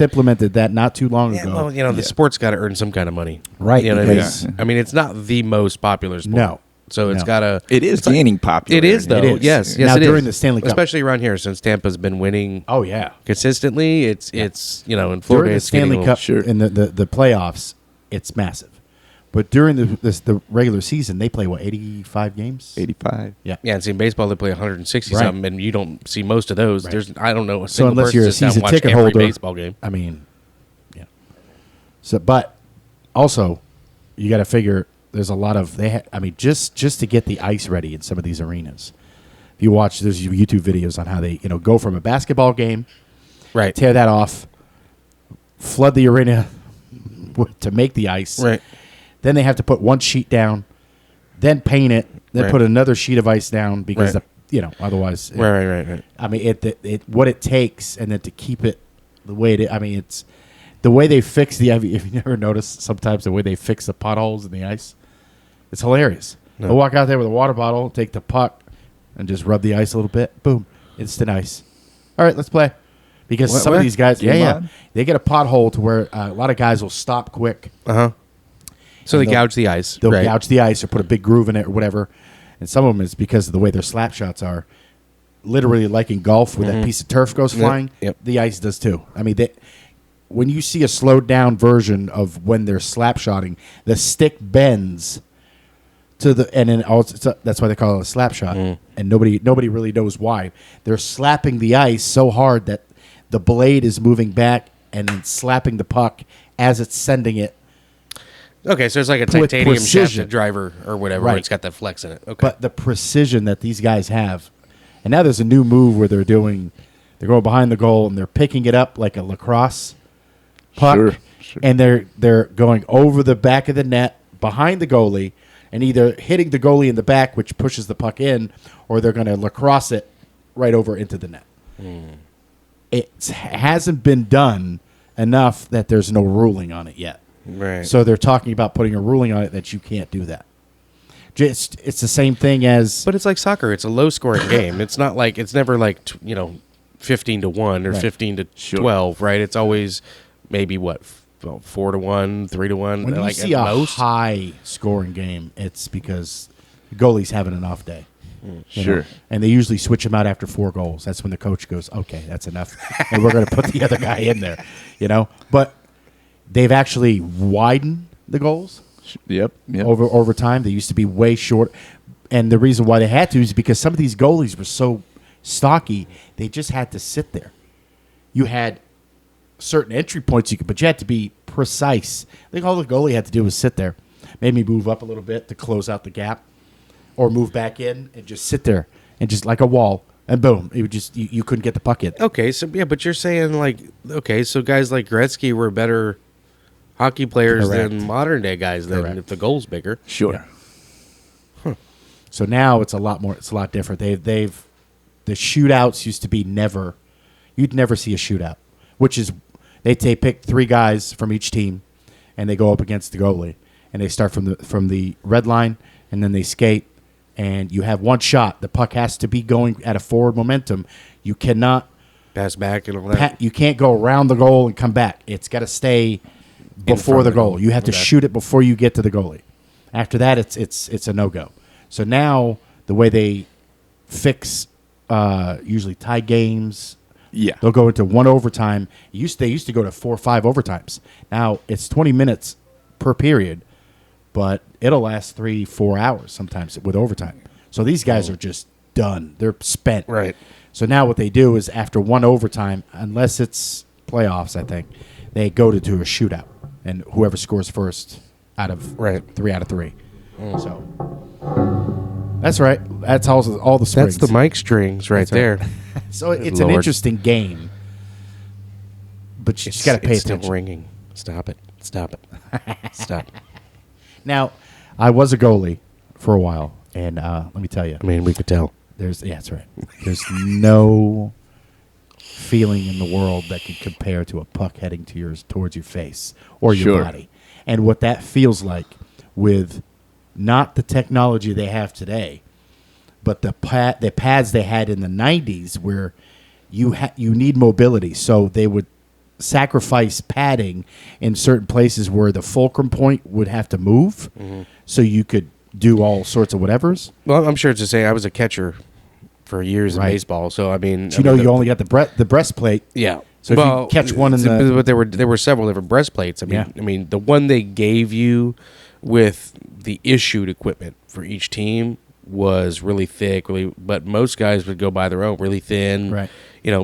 implemented that not too long Yeah, ago. well, the sport's got to earn some kind of money, Right, You know what because- I mean? I mean, it's not the most popular sport. No. So it's No. got to. It is gaining popular. It is though. It is. Yes, Now it during is. the Stanley Cup. especially around here, since Tampa's been winning Oh, yeah. consistently. It's in Florida. During the it's getting Stanley a Cup sure. in the playoffs, it's massive. But during the regular season, they play, 85 games? 85. Yeah. Yeah, and see, in baseball they play 160 Right. something, and you don't see most of those. Right. There's I don't know a So single unless person you're a sits down and season watch ticket every holder, baseball game. I mean, yeah. So, but also, you got to figure there's a lot of just to get the ice ready in some of these arenas. If you watch, there's YouTube videos on how they go from a basketball game, Right. tear that off, flood the arena to make the ice. Right. Then they have to put one sheet down, then paint it, then Right. put another sheet of ice down because Right. otherwise. Right. I mean, what it takes, and then to keep it the way it. I mean, it's the way they fix the. If you never noticed, sometimes the way they fix the potholes in the ice, it's hilarious. No. They'll walk out there with a water bottle, take the puck, and just rub the ice a little bit. Boom, instant ice. All right, let's play. Because some of these guys, Game on? they get a pothole to where a lot of guys will stop quick. So they they'll- gouge the ice. They'll right. gouge the ice or put a big groove in it or whatever. And some of them is because of the way their slap shots are. Literally, like in golf, where that piece of turf goes flying, Yep. the ice does too. I mean, when you see a slowed down version of when they're slap shotting, the stick bends to and then that's why they call it a slap shot. And nobody really knows why. They're slapping the ice so hard that the blade is moving back and then slapping the puck as it's sending it. Okay, so it's like a With titanium precision. shafted driver or whatever. Right. Where it's got that flex in it. Okay. But the precision that these guys have, and now there's a new move where they're going behind the goal and they're picking it up like a lacrosse puck, Sure. and they're going over the back of the net behind the goalie and either hitting the goalie in the back, which pushes the puck in, or they're going to lacrosse it right over into the net. It hasn't been done enough that there's no ruling on it yet. right. So they're talking about putting a ruling on it that you can't do that. It's the same thing as But it's like soccer. It's a low scoring game. It's not like it's never like 15-1 or Right. 15-12, right? It's always maybe 4-1, 3-1. when you like see at a most. high scoring game, it's because the goalie's having an off day. you Sure. know? And they usually switch him out after 4 goals. That's when the coach goes, "Okay, that's enough," and we're going to put the other guy in there. But they've actually widened the goals. Yep. Over time. They used to be way short, and the reason why they had to is because some of these goalies were so stocky, they just had to sit there. You had certain entry points but you had to be precise. I think all the goalie had to do was sit there, maybe move up a little bit to close out the gap, or move back in and just sit there and just like a wall, and boom, it would just you couldn't get the puck in. Okay, so yeah, but you're saying so guys like Gretzky were better hockey players Correct. than modern day guys then Correct. if the goal's bigger. Sure. So now it's a lot more. It's a lot different. The shootouts used to be you'd never see a shootout, which is they pick 3 guys from each team, and they go up against the goalie, and they start from the red line, and then they skate, and you have one shot. The puck has to be going at a forward momentum. You cannot Pass back and all that. you can't go around the goal and come back. It's got to stay before front the of the goal. goal. You have to Okay. shoot it before you get to the goalie. After that, it's a no go. So now the way they fix usually tie games. Yeah. They'll go into one overtime. They used to go to 4 or 5 overtimes. Now it's 20 minutes per period, but it'll last 3-4 hours sometimes with overtime. So these guys are just done. They're spent. Right. So now what they do is after one overtime, unless it's playoffs, I think, they go to do a shootout, and whoever scores first out of 3 out of 3. So that's right. That's all the strings. That's the mic strings right there. So it's Lord. an interesting game, but you just got to pay It's attention. still ringing. Stop it. Stop it. Stop. Now, I was a goalie for a while, and let me tell you, I mean, we could tell. that's right. There's no feeling in the world that can compare to a puck heading towards your face or your Sure. body, and what that feels like with not the technology they have today, but the pads they had in the 90s where you need mobility. So they would sacrifice padding in certain places where the fulcrum point would have to move so you could do all sorts of whatevers. Well, I'm sure it's the same. I was a catcher for years in Right. baseball, so I mean, So you only got the breastplate. yeah. So if you catch one in the- but there were several different breastplates. Yeah. I mean, the one they gave you with the issued equipment for each team was really thick, but most guys would go by their own, really thin, Right.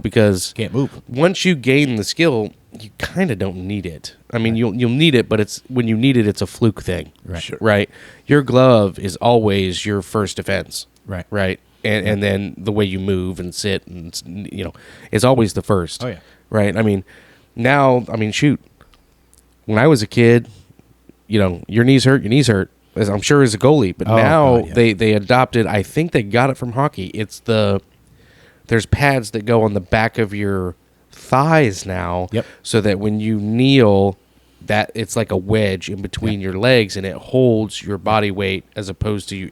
Because Can't move. once you gain the skill, you kind of don't need it. I mean, you'll need it, but it's when you need it, it's a fluke thing, Right. Sure. Right? Your glove is always your first defense, Right. Right, and then the way you move and sit, and it's always the first. Oh, yeah. Right. I mean, now, shoot. When I was a kid, your knees hurt, as I'm sure as a goalie. But Oh, now God, yeah. they adopted. I think they got it from hockey. There's pads that go on the back of your thighs now. Yep. So that when you kneel, that it's like a wedge in between your legs, and it holds your body weight as opposed to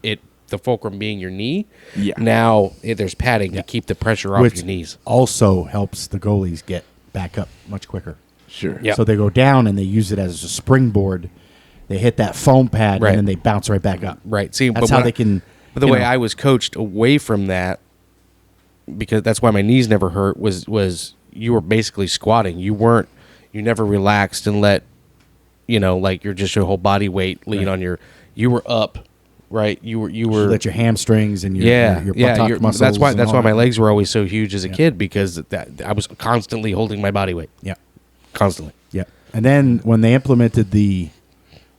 the fulcrum being your knee. Yeah. Now there's padding to keep the pressure off Which your knees. also helps the goalies get back up much quicker. Sure. Yeah. So they go down and they use it as a springboard. They hit that foam pad Right. and then they bounce right back up. Right. See, That's how they can. But the you way know, I was coached away from that, because that's why my knees never hurt, was you were basically squatting. You never relaxed and let, like your whole body weight lean Right. on you were up, right? You were let your hamstrings and your your yeah. buttock muscles. That's why and all my that. legs were always so huge as a kid, because I was constantly holding my body weight, Yeah, constantly. yeah. And then when they implemented the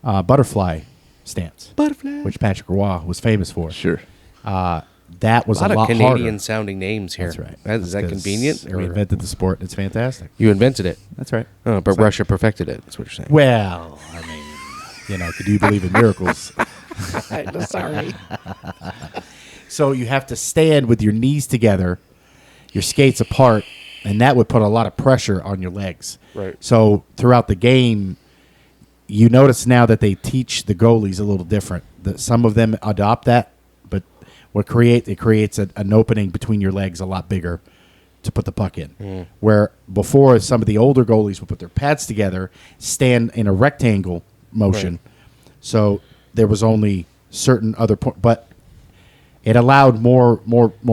butterfly stance, which Patrick Roy was famous for, Sure. that was A lot of harder. Canadian sounding names here. That's right. Is that Because convenient? We invented the sport. It's fantastic. You invented it. That's right. Oh, but Russia perfected it. That's what you're saying. Well, I mean, do you believe in miracles? Sorry. So you have to stand with your knees together, your skates apart, and that would put a lot of pressure on your legs. Right. So throughout the game, you notice now that they teach the goalies a little different. That some of them adopt that, but it creates an opening between your legs a lot bigger to put the puck in. Where before, some of the older goalies would put their pads together, stand in a rectangle motion. Right. So there was only certain other point, but it allowed more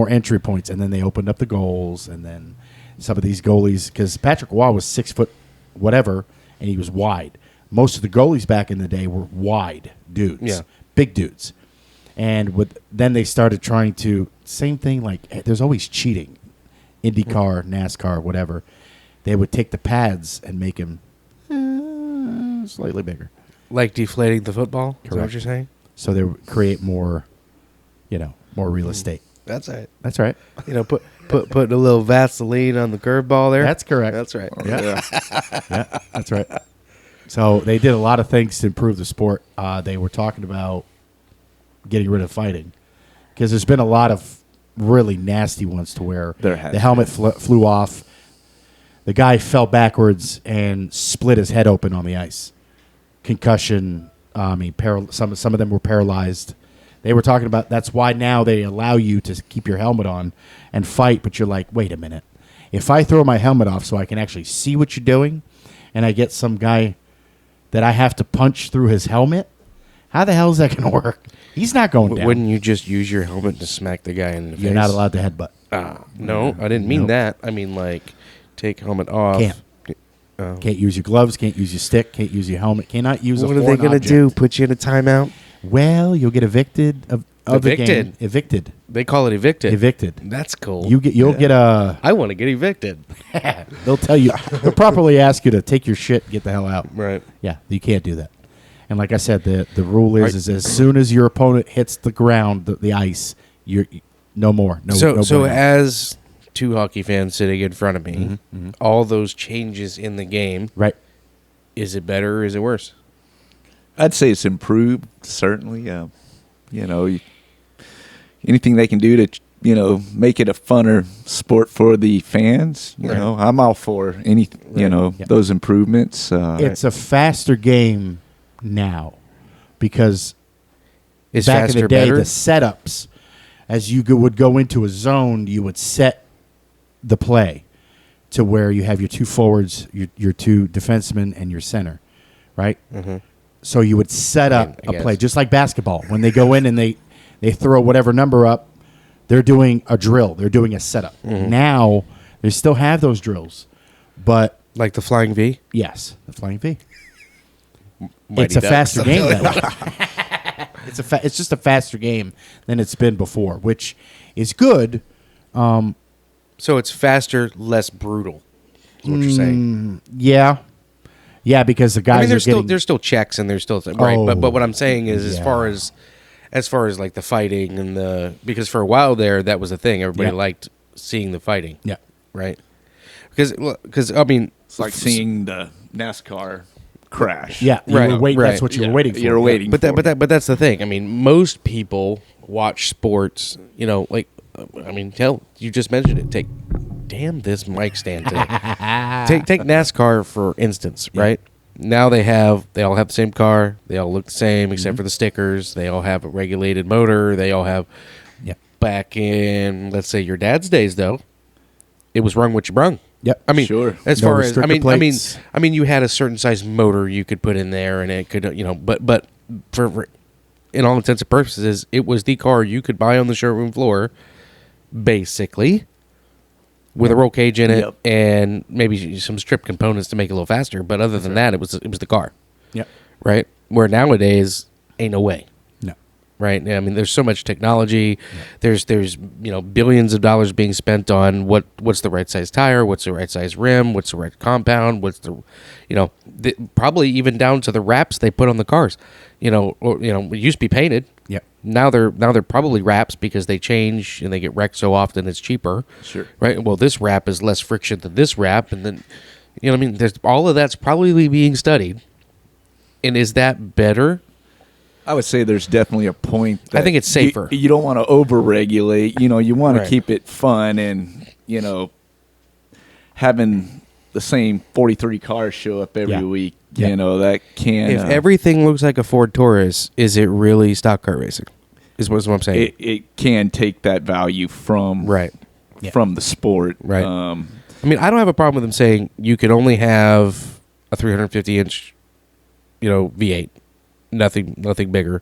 entry points, and then they opened up the goals, and then some of these goalies, because Patrick Roy was 6 foot whatever, and he was wide. Most of the goalies back in the day were wide dudes, Yeah. big dudes, and then they started trying to same thing. Like there's always cheating, IndyCar, NASCAR, whatever. They would take the pads and make them slightly bigger. Like deflating the football? Is that what Correct. you're saying? So they would create more real estate. That's right. That's right. Putting a little Vaseline on the curveball there. That's correct. That's right. Yeah. Yeah, that's right. So they did a lot of things to improve the sport. They were talking about getting rid of fighting because there's been a lot of really nasty ones to where There has the helmet flew off. The guy fell backwards and split his head open on the ice. Concussion. Some of them were paralyzed. They were talking about that's why now they allow you to keep your helmet on and fight, but you're like, wait a minute. If I throw my helmet off so I can actually see what you're doing and I get some guy that I have to punch through his helmet, How the hell is that going to work? He's not going down. Wouldn't you just use your helmet to smack the guy in the face? You're not allowed to headbutt. No, I didn't mean Nope. that. I mean, like, take helmet off. Can't. Can't use your gloves. Can't use your stick. Can't use your helmet. Cannot use What a are they foreign going to object. do? Put you in a timeout? Well, you'll get evicted of the game. Evicted. They call it evicted. Evicted. That's cool. You'll get a. I want to get evicted. They'll tell you. They'll properly ask you to take your shit, get the hell out. Right. Yeah, you can't do that. And like I said, the rule is as soon as your opponent hits the ground, the ice, you're no more. No. So bueno. as two hockey fans sitting in front of me, all those changes in the game, right. is it better or is it worse? I'd say it's improved, certainly. Anything they can do to, make it a funner sport for the fans, Right. I'm all for any, Right. those improvements. It's a faster game now because Is back in faster the day, better? the setups, as you would go into a zone, you would set the play to where you have your two forwards, your two defensemen, and your center, right? Mm-hmm. So you would set up I a guess. play, just like basketball. When they go in and they throw whatever number up, they're doing a drill. They're doing a setup. Mm-hmm. Now, they still have those drills, but Like the flying V? yes, the flying V. Mighty It's a Ducks. faster game that way. It's just a faster game than it's been before, which is good. So it's faster, less brutal. Is what you're saying. Yeah, because the guys I mean, are getting there's still checks and there's still right. But Oh, what I'm saying is, as far as like the fighting and because for a while there that was a thing. Everybody Yeah. liked seeing the fighting. yeah. Right. Because I mean, It's like seeing the NASCAR crash. Yeah, you Right, were waiting. right. That's what you were Yeah, waiting for. you're waiting. But that's the thing. I mean, most people watch sports. Like I mean, you just mentioned it. Damn this mic stand today. take NASCAR for instance, right? Now they all have the same car. They all look the same except for the stickers. They all have a regulated motor. They all have. Yeah. Back in, let's say, your dad's days, though, it was rung what you brung. Yep. I mean, Sure. as No far as restrictor plates. I mean, you had a certain size motor you could put in there, and it could, but for in all intents and purposes, it was the car you could buy on the showroom floor, basically, with a roll cage in it Yep. and maybe some strip components to make it a little faster. But other than that, it was the car, Yep. right? Where nowadays, ain't no way. No. Right. I mean, there's so much technology. There's billions of dollars being spent on what's the right size tire, what's the right size rim, what's the right compound, what's the, probably even down to the wraps they put on the cars. It used to be painted. Yep. Now they're probably wraps because they change and they get wrecked so often it's cheaper. Sure. Right. Well, this wrap is less friction than this wrap, and then what I mean. There's all of that's probably being studied. And is that better? I would say there's definitely a point. I think it's safer. You don't want to over-regulate. You want Right. to keep it fun, and having the same 43 cars show up every Yeah. week. Yeah. That can. If everything looks like a Ford Taurus, is it really stock car racing? Is what I'm saying. it can take that value from Right. from the sport. Right. I mean, I don't have a problem with them saying you can only have a 350-inch, V8, nothing bigger,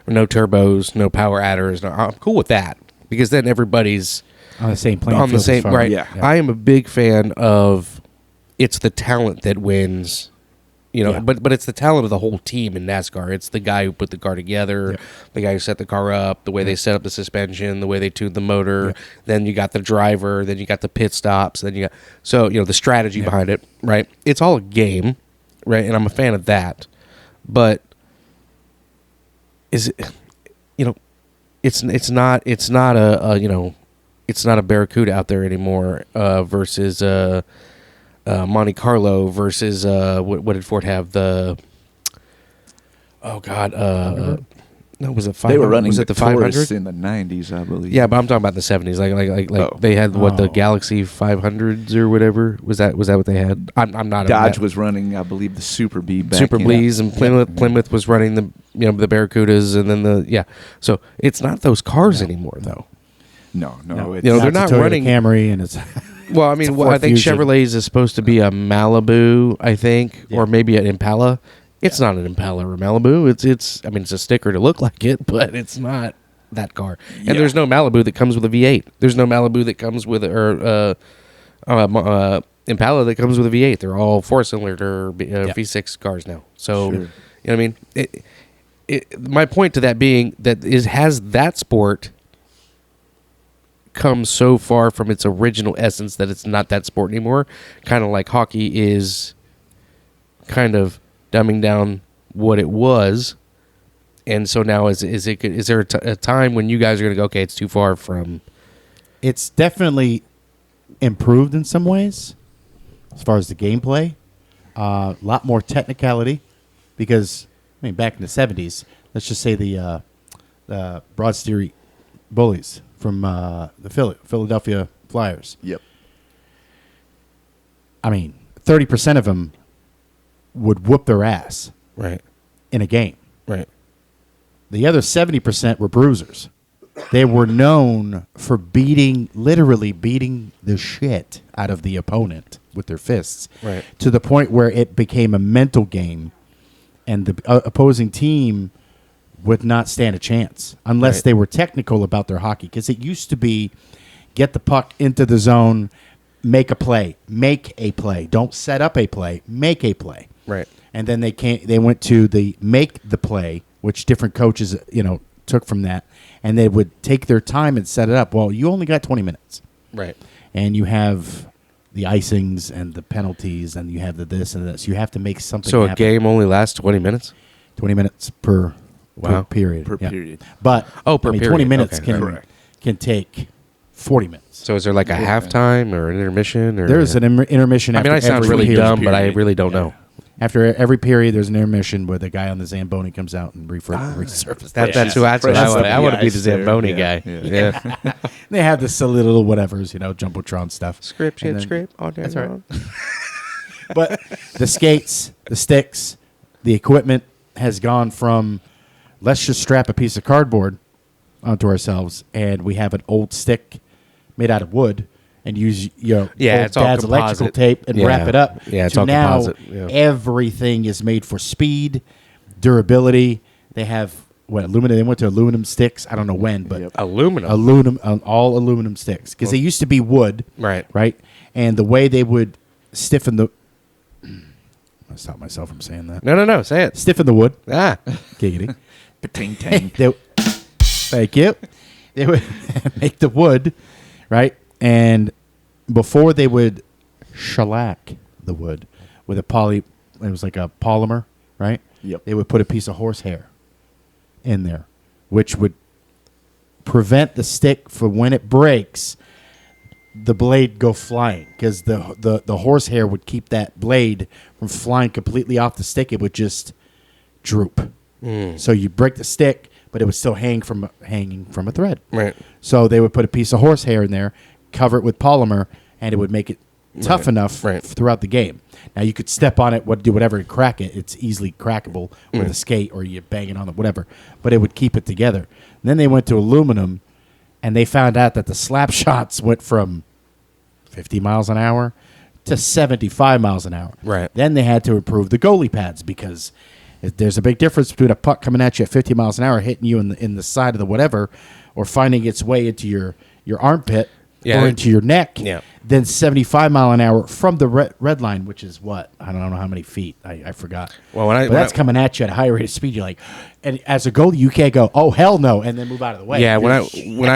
no turbos, no power adders. No, I'm cool with that because then everybody's On the same playing on the field as same far- right. Yeah. I am a big fan of it's the talent that wins. Yeah. But it's the talent of the whole team in NASCAR. It's the guy who put the car together, the guy who set the car up, the way they set up the suspension, the way they tuned the motor. Then you got the driver, then you got the pit stops, then you got the strategy behind it, right? It's all a game, right? And I'm a fan of that. But is it it's not a Barracuda out there anymore versus Monte Carlo versus what did Ford have? No, was it 500? They were running Was it the 500? Taurus in the 90s, I believe. Yeah, but I'm talking about the 70s. Like they had the Galaxy 500s or whatever. Was that what they had? I'm not. Dodge was running, I believe, the Super Bee back Super in- Blees, and Plymouth was running the the Barracudas, and then So it's not those cars anymore, though. No. It's, they're Now it's a not Toyota running- Camry, and it's Well, I mean, Ford I think Fusion. Chevrolet's is supposed to be a Malibu, I think, or maybe an Impala, It's not an Impala or Malibu. It's. I mean, it's a sticker to look like it, but it's not that car. And there's no Malibu that comes with a V8. There's no Malibu that comes with Impala that comes with a V8. They're all 4-cylinder or V6 cars now. So, you know what I mean? My point to that being that has that sport come so far from its original essence that it's not that sport anymore? Kind of like hockey is kind of dumbing down what it was. And so now is there a time when you guys are going to go, okay, it's too far from... It's definitely improved in some ways as far as the gameplay. A lot more technicality because, I mean, back in the 70s, let's just say the Broad Street Bullies from the Philadelphia Flyers. Yep. I mean, 30% of them would whoop their ass Right. in a game. Right. The other 70% were bruisers. They were known for literally beating the shit out of the opponent with their fists. Right. To the point where it became a mental game, and the opposing team would not stand a chance unless Right. they were technical about their hockey. Because it used to be get the puck into the zone, make a play. Don't set up a play, make a play. Right. And then they went to the make the play, which different coaches, took from that, and they would take their time and set it up. Well, you only got 20 minutes. Right. And you have the icings and the penalties, and you have the this and this. You have to make something So happen. a game only lasts 20 minutes? 20 minutes per Wow. period. Per Yeah. period. But per 20 period. minutes Okay. can take 40 minutes. So is there like a halftime or an intermission? Or There's an intermission I after mean, I sound every really period. dumb, but I really don't know. After every period, there's an intermission where the guy on the Zamboni comes out and resurfaces. That's who I Fresh want. up I the want to be ice the there. Zamboni Yeah. guy. Yeah. Yeah. They have the silly little whatevers, Jumbotron stuff. Script, And then- script, all day That's right. long. But the skates, the sticks, the equipment has gone from let's just strap a piece of cardboard onto ourselves and we have an old stick made out of wood and use Yeah, old it's all dad's electrical composite. tape and Yeah. wrap it up. Yeah, it's to all now composite. Yeah. everything is made for speed, durability. They have aluminum. They went to aluminum sticks. I don't know when, but Yep. Aluminum. all aluminum sticks because they used to be wood, Right. and the way they would stiffen the. I stop myself from saying that. No. Say it. Stiffen the wood. Ah. Giggity. Ting tang. Thank you. They would make the wood, right? And before they would shellac the wood with it was like a polymer, right? Yep. They would put a piece of horsehair in there, which would prevent the stick from when it breaks, the blade go flying because the horsehair would keep that blade from flying completely off the stick. It would just droop. So you break the stick, but it would still hanging from a thread. Right. So they would put a piece of horsehair in there, cover it with polymer, and it would make it tough enough throughout the game. Now you could step on it, do whatever, and crack it. It's easily crackable with a skate, or you bang it on it, whatever. But it would keep it together. And then they went to aluminum, and they found out that the slap shots went from 50 miles an hour to 75 miles an hour. Right. Then they had to improve the goalie pads because there's a big difference between a puck coming at you at 50 miles an hour, hitting you in the side of the whatever, or finding its way into your armpit or into your neck, than 75 mile an hour from the red line, which is what? I don't know how many feet. I forgot. Well, but that's coming at you at a high rate of speed. You're like, and as a goalie, you can't go, oh, hell no, and then move out of the way. Yeah, that's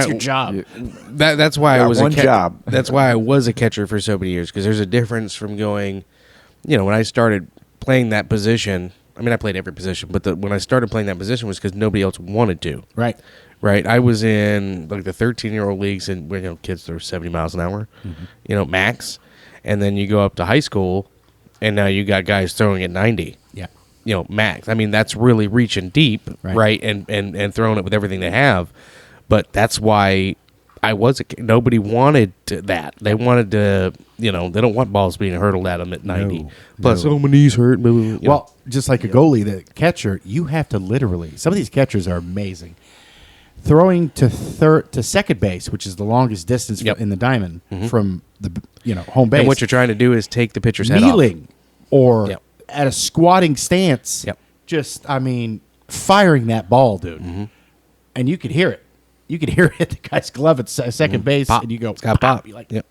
your job. That's why I was one job. That's why I was a catcher for so many years, because there's a difference from going, when I started playing that position. I mean, I played every position, but when I started playing that position was because nobody else wanted to. Right. Right. I was in like the 13-year-old leagues, and kids throw 70 miles an hour, max. And then you go up to high school, and now you got guys throwing at 90. Yeah. Max. I mean, that's really reaching deep, right? And throwing it with everything they have. But that's why nobody wanted that. They wanted to, they don't want balls being hurtled at them at 90. Plus, my knees hurt. Blah, blah, blah, Well, just like a goalie, the catcher, you have to literally, some of these catchers are amazing. Throwing to second base, which is the longest distance in the diamond from the home base. And what you're trying to do is take the pitcher's head off. Kneeling or at a squatting stance. Yep. Just, I mean, firing that ball, dude. And you could hear it. You could hear it hit the guy's glove at second base, Pop. and you go, It's got pop. You're like, Yep.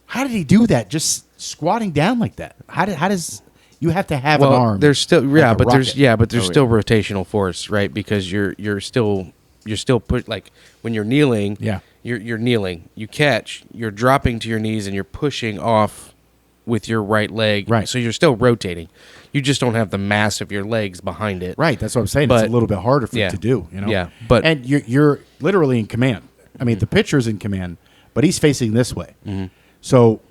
how did he do that? Just squatting down like that. How does you have to have an arm? There's still like a there's rocket. still rotational force, right? Because you're still put like when you're kneeling, Yeah. you're kneeling. You catch, you're dropping to your knees and you're pushing off with your right leg. Right. So you're still rotating. You just don't have the mass of your legs behind it. Right, that's what I'm saying. But- it's a little bit harder for yeah. you to do, you know. Yeah, but- and you're literally in command. I mean, the pitcher's in command, but he's facing this way. So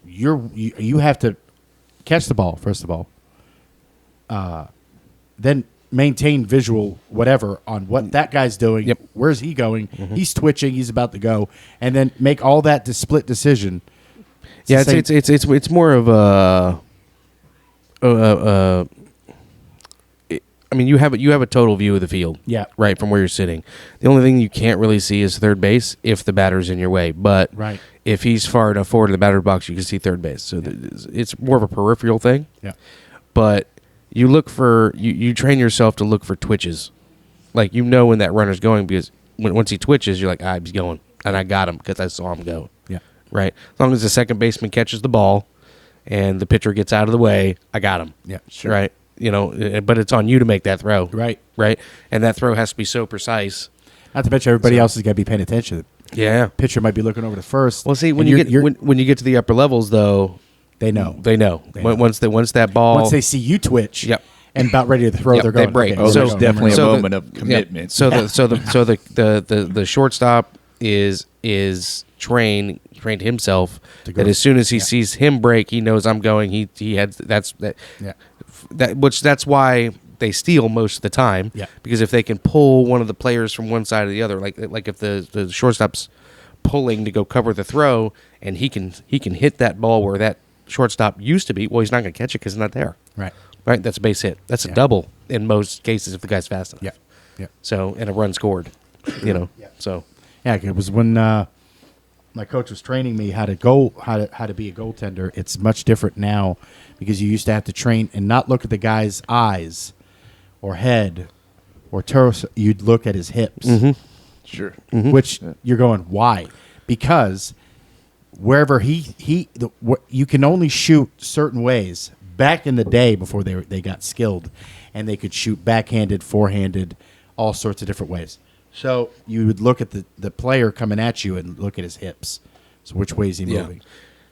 you have to catch the ball first of all, then maintain visual whatever on what that guy's doing. Yep. Where's he going? He's twitching. He's about to go, and then make all that to split decision. Yeah, the same- it's more of a. I mean, you have a total view of the field. Yeah. Right from where you're sitting. The only thing you can't really see is third base if the batter's in your way. But Right. if he's far enough forward in the batter's box, you can see third base. So it's more of a peripheral thing. Yeah. But you look for you train yourself to look for twitches, like when that runner's going, because once he twitches, you're like, he's going, and I got him because I saw him go. Yeah. Right. As long as the second baseman catches the ball, and the pitcher gets out of the way, I got him. Yeah, sure. Right. But it's on you to make that throw. Right. Right. And that throw has to be so precise. Not to mention everybody else has got to be paying attention. Yeah. Pitcher might be looking over to first. Well, see, when and you get when you get to the upper levels, though, they know. they know. They know. Once that ball, Once they see you twitch, Yep. and about ready to throw, Yep, they're they going. break. Okay, Oh, So- there's definitely so a the- moment of commitment. So the shortstop is trained himself To go. that as soon as he Yeah. sees him break, he knows I'm going. He had that's Yeah. that's why they steal most of the time. Yeah. Because if they can pull one of the players from one side or the other, like if the shortstop's pulling to go cover the throw, and he can hit that ball where that shortstop used to be. Well, he's not going to catch it because it's not there. Right. Right. That's a base hit. That's a Yeah. double in most cases if the guy's fast enough. Yeah. Yeah. So, and a run scored, so. Yeah, it was when my coach was training me how to be a goaltender. It's much different now because you used to have to train and not look at the guy's eyes or head or torso. You'd look at his hips, Sure. which you're going, why? Because wherever you can only shoot certain ways. Back in the day before they got skilled, and they could shoot backhanded, forehanded, all sorts of different ways. So you would look at the player coming at you and look at his hips. So which way is he Yeah. moving?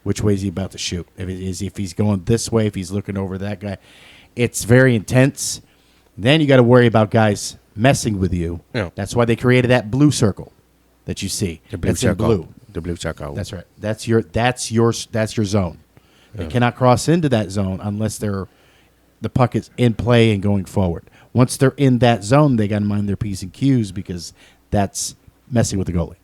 Which way is he about to shoot? If he's going this way, if he's looking over that guy, it's very intense. Then you got to worry about guys messing with you. Yeah. That's why they created that blue circle that you see. The blue That's in circle. blue. The blue circle. That's right. That's your zone. They cannot cross into that zone unless the puck is in play and going forward. Once they're in that zone, they got to mind their P's and Q's because that's messing with the goalie.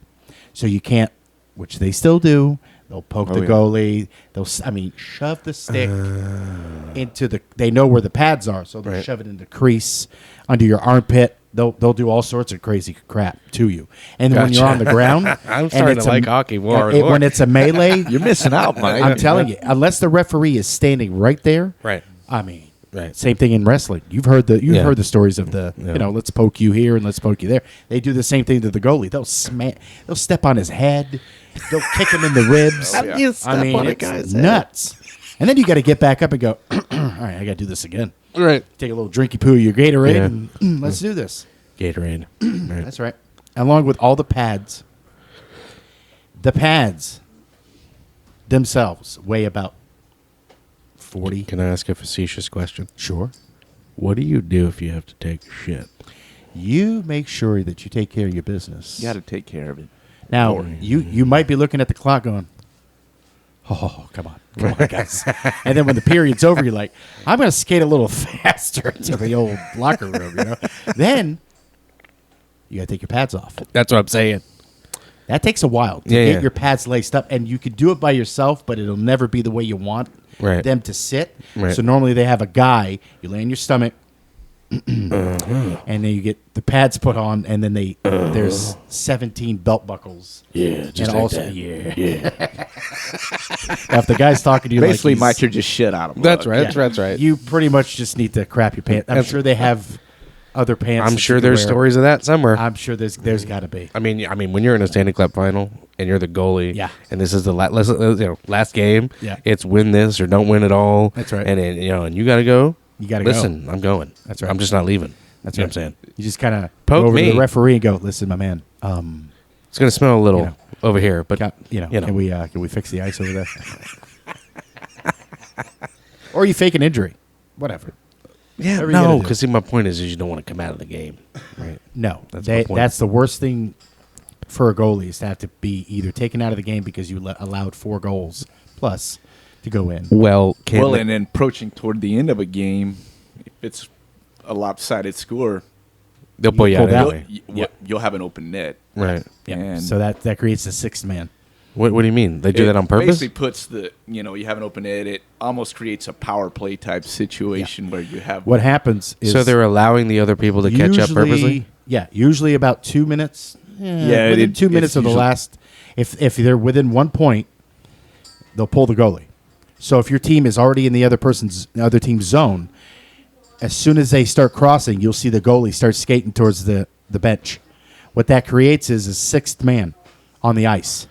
So you can't, which they still do. They'll poke the yeah. goalie. They'll, shove the stick into the. They know where the pads are, so they'll Right. shove it in the crease under your armpit. They'll do all sorts of crazy crap to you. And when you're Gotcha. on the ground, I'm and starting it's to like hockey more and more. when it's a melee, You're missing out, Mike. I'm telling you, unless the referee is standing right there, Right. I mean, Right. same thing in wrestling. You've heard Yeah. heard the stories of the Yeah. let's poke you here and let's poke you there. They do the same thing to the goalie. They'll step on his head. They'll kick him in the ribs. Oh, yeah. You step I mean, on a it's guy's head. nuts. And then you got to get back up and go. All right, I got to do this again. Right. Take a little drinky poo of your Gatorade Yeah. and let's do this. Gatorade. Right. That's right. Along with all the pads. The pads themselves weigh about 40. Can I ask a facetious question? Sure. What do you do if you have to take a shit? You make sure that you take care of your business. You got to take care of it. Now, you might be looking at the clock going, oh, come on, guys. And then when the period's over, you're like, I'm going to skate a little faster to the old locker room, Then you got to take your pads off. That's what I'm saying. That takes a while to Yeah, get yeah. your pads laced up, and you could do it by yourself, but it'll never be the way you want Right. them to sit. Right. So normally they have a guy, you lay on your stomach, and then you get the pads put on, and then there's 17 belt buckles. Yeah, just and like also, that. yeah. If the guy's talking to you, Basically, like Mike, you're just shit out of luck. That's right. That's right. you pretty much just need to crap your pants. I'm sure they have other pants. I'm that sure you can there's wear. stories of that somewhere. I'm sure there's got to be. I mean, when you're in a Stanley Cup final and you're the goalie, Yeah. and this is the last game, Yeah. it's win this or don't win at all. That's right. And then, and you got to go. You gotta go. Listen, I'm going. That's right. I'm just not leaving. That's You know right. what I'm saying. You just kind of Poke go over to me. the referee and go, "Listen, my man. It's gonna smell a little You know. over here, but Can we fix the ice over there? Or you fake an injury, whatever. yeah, Whatever you gotta no, do. because my point is you don't want to come out of the game, right? No, That's my point. that's the worst thing for a goalie is to have to be either taken out of the game because you allowed 4 goals plus to go in. Well, can Well, and then approaching toward the end of a game, if it's a lopsided score, they'll pull you pull out that. anyway, you'll have an open net. right? Yeah. And So that creates a 6th man. What do you mean? They do that on purpose? Basically puts you have an open net. It almost creates a power play type situation where you have What happens is So they're allowing the other people to catch up purposely. Yeah, usually about 2 minutes. Yeah, within 2 minutes it's of the usually- last. If they're within 1 point, they'll pull the goalie. So if your team is already in the other team's zone, as soon as they start crossing, you'll see the goalie start skating towards the bench. What that creates is a 6th man on the ice.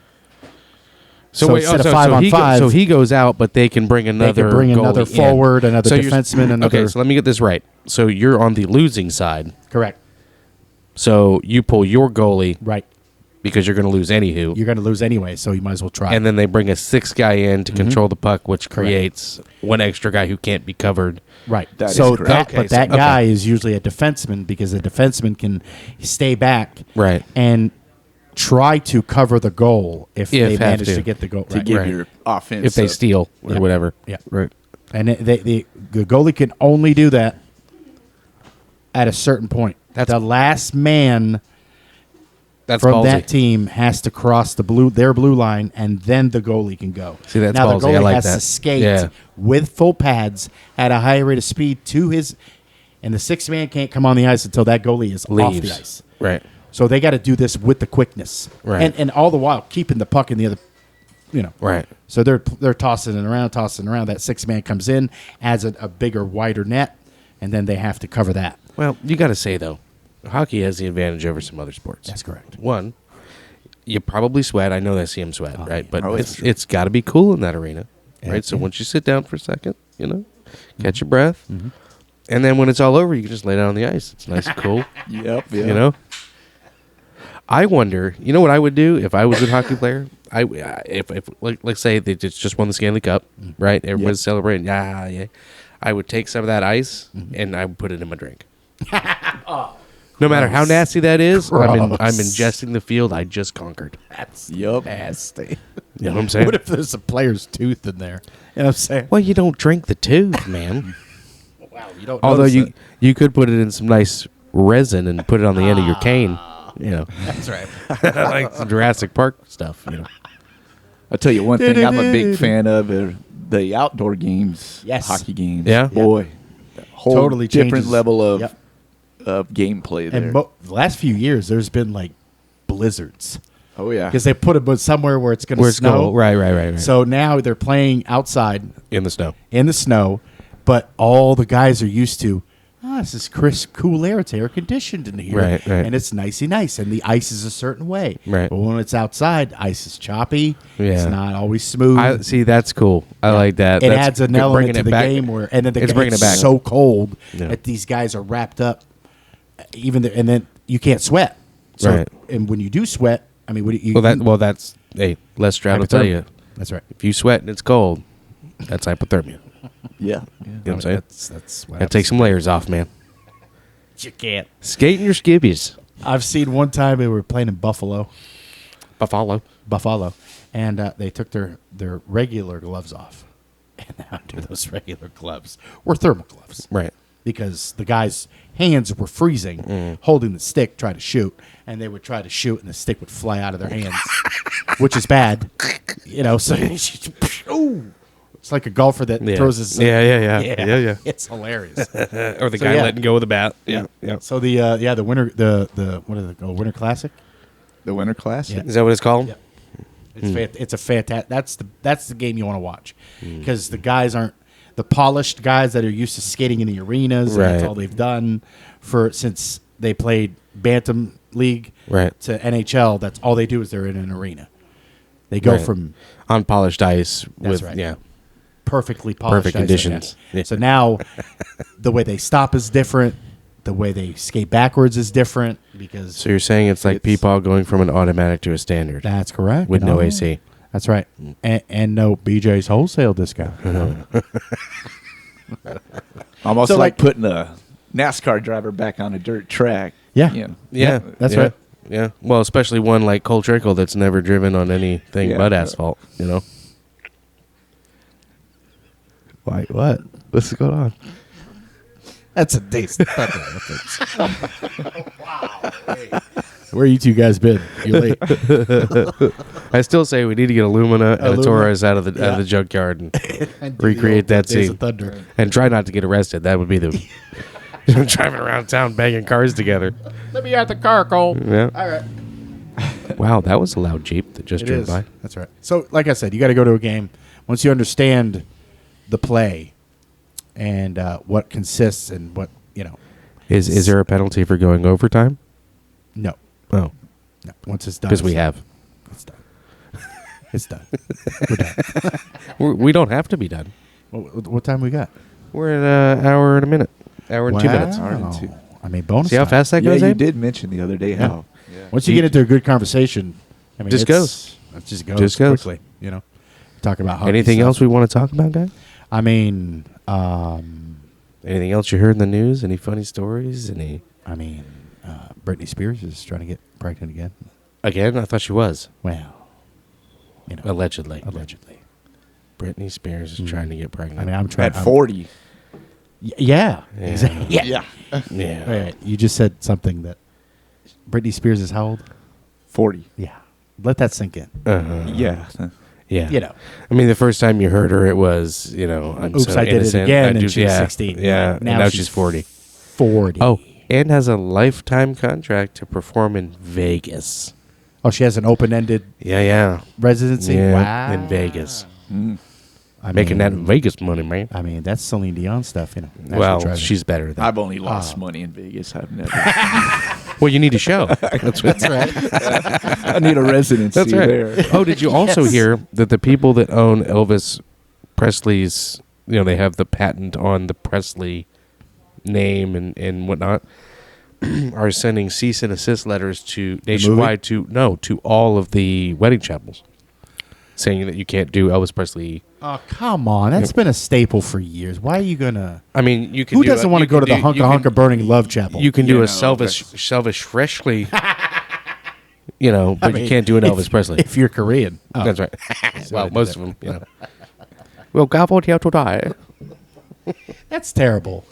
So instead of 5 on 5, so he goes out, but they can bring another. bring another goalie in. forward, another you're- defenseman, another. Okay, so let me get this right. So you're on the losing side. Correct. So you pull your goalie Right. because you're going to lose anywho, You're going to lose anyway, so you might as well try. and then they bring a 6th guy in to control the puck, which creates one extra guy who can't be covered. Right. That so is correct. Okay, but that so- guy is usually a defenseman because the defenseman can stay back Right. and try to cover the goal if they have manage to. to get the goal. to Right. give Right. your offense. If they steal or Yeah. whatever. Yeah. Right. And the goalie can only do that at a certain point. That's- the last man That's from ballsy. that team has to cross their blue line, and then the goalie can go. See, that's now ballsy. the I goalie like has that. to skate Yeah. with full pads at a high rate of speed to his, and the 6th man can't come on the ice until that goalie is off the Leaves. ice. Right. So they got to do this with the quickness, Right. and all the while keeping the puck in the other, Right. So they're tossing it around. That 6th man comes in, adds a bigger, wider net, and then they have to cover that. Well, you got to say though, hockey has the advantage over some other sports. That's correct. One, you probably sweat. I know I see him sweat, right? But Oh, it's yeah. it's got to be cool in that arena, Yeah, right? So yeah. once you sit down for a second, catch your breath, and then when it's all over, you can just lay down on the ice. It's nice and cool, Yep. Yeah. you know. I wonder, what I would do if I was a hockey player? If like say they just won the Stanley Cup, right? Everyone's celebrating. Yeah. I would take some of that ice and I would put it in my drink. No matter how nasty that is, I'm Gross. ingesting the field I just conquered. That's Yep. nasty. You know what I'm saying? What if there's a player's tooth in there? You know what I'm saying? Well, you don't drink the tooth, man. Wow, you don't. Although notice you could put it in some nice resin and put it on the end of your cane. that's right. Like some Jurassic Park stuff. I'll tell you one thing I'm a big fan of are the outdoor games. Yes. Hockey games. Yeah? Boy. Whole Totally different changes. level of Yep. gameplay there. And the last few years, there's been like blizzards oh, yeah. because they put it somewhere where it's going Where to it's snow. cold. Right. So now they're playing outside In the snow. in the snow, but all the guys are used to. This is crisp, cool air. It's air conditioned in here, Right. and it's nicey nice, and the ice is a certain way. Right. But when it's outside, ice is choppy. Yeah. It's not always smooth. I see. That's cool. I like that. It That's adds an bringing element to it the back. game and then It's bringing it back. so cold Yeah. that these guys are wrapped up, and then you can't sweat. So, Right. and when you do sweat, I mean, what do you? That's Les Stroud will tell you. That's right. If you sweat and it's cold, that's hypothermia. Yeah. You know what I'm saying? That's what That takes some layers off, man. you can't. Skating your skibbies. I've seen one time they were playing in Buffalo, Buffalo. and they took their regular gloves off, and under those regular gloves were thermal gloves. Right. Because the guy's hands were freezing, holding the stick, try to shoot, and they would try to shoot, and the stick would fly out of their hands, which is bad, So, ooh, It's like a golfer that Yeah. throws his. Yeah. It's hilarious. Or the So, guy yeah. letting go of the bat. Yeah. So the winter the what is it called? Winter Classic. The Winter Classic. Yeah. Is that what it's called? Yeah. It's a fantastic. That's the game you want to watch because the guys aren't the polished guys that are used to skating in the arenas. And that's Right. all they've done since they played Bantam League Right. to NHL. That's all they do is they're in an arena. They go Right. from On polished ice That's with right. yeah. perfectly polished Perfect ice, conditions. yeah. Yeah. So now the way they stop is different. The way they skate backwards is different because So you're saying it's like It's- Peepaw going from an automatic to a standard that's correct. with you no know? AC. That's right. And no BJ's wholesale discount. Almost So, like like- putting a NASCAR driver back on a dirt track. Yeah. Yeah. Yeah, that's yeah, right. Yeah, well, especially one like Cole Trickle that's never driven on anything Yeah. but asphalt. You know. Why? What? What's going on? That's a decent. Wow. Where you two guys been? You're late. I still say we need to get Illumina and a Illumina? Torres out of the Yeah. junkyard and And do recreate the old that Days scene of Thunder. and try not to get arrested. That would be the driving around town banging cars together. Let me out the car, Cole. Yeah. All right. Wow, that was a loud Jeep that just It drove is. by. That's right. So, like I said, you got to go to a game once you understand the play and what consists and what Is there a penalty for going overtime? No, Oh, no. Once it's done, because we have. it's done. It's done. We're done. We don't have to be done. What time we got? We're at an hour and a minute. Hour and 2 minutes. Hour and two. I mean, bonus. See how time. fast that Yeah, goes, you Abe? did mention the other day how. Yeah. Once you get into a good conversation, I mean, Just goes. It just goes. Just goes. Quickly. Talk about hockey Anything stuff. else we want to talk about, guys? I mean, Anything else you heard in the news? Any funny stories? Any Britney Spears is trying to get pregnant again. again? I thought she was Well, allegedly. allegedly. Britney Spears is trying to get pregnant. I mean, I'm trying. At 40. Yeah. Yeah. Exactly. Yeah. yeah. Wait, you just said something that Britney Spears is how old? 40. Yeah. Let that sink in. Yeah. Yeah. I mean, the first time you heard her, it was, I'm Oops, so I did it innocent. again, I and she was 16. Yeah. And now she's 40. 40. Oh, and has a lifetime contract to perform in Vegas. Oh, she has an open-ended Yeah. residency. Yeah. Wow. In Vegas. I Making mean, that Vegas money, man. I mean, that's Celine Dion stuff, National Well, Treasure. she's better than. I've only lost money in Vegas. I've never. Well, you need a show. That's right. I need a residency That's right. there. Oh, did you also hear that the people that own Elvis Presley's, they have the patent on the Presley name and whatnot, are sending cease and desist letters to nationwide to all of the wedding chapels, saying that you can't do Elvis Presley. Oh, come on. That's been a staple for years. Why are you going to... I mean, you can. Who do doesn't want to go to the Hunka Burning Love Chapel? You can do You a know, Selvish Presley, but you can't do an Elvis Presley. If you're Korean. Oh. That's right. I Well, did most that. of them, Well, God here to die. That's terrible.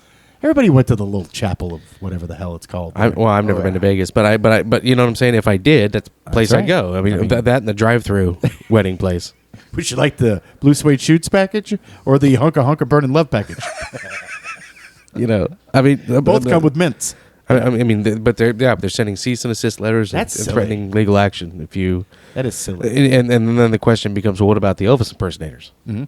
Everybody went to the little chapel of whatever the hell it's called. I've never been to Vegas, but you know what I'm saying. If I did, that's the place right. I'd go. I mean, that and the drive-through wedding place. Would you like the Blue Suede Shoots package or the Hunka Burning Love package? I mean, Both come with mints. but they're sending cease and desist letters and That's silly. threatening legal action if you. That is silly. And then the question becomes, well, what about the Elvis impersonators? Mm-hmm.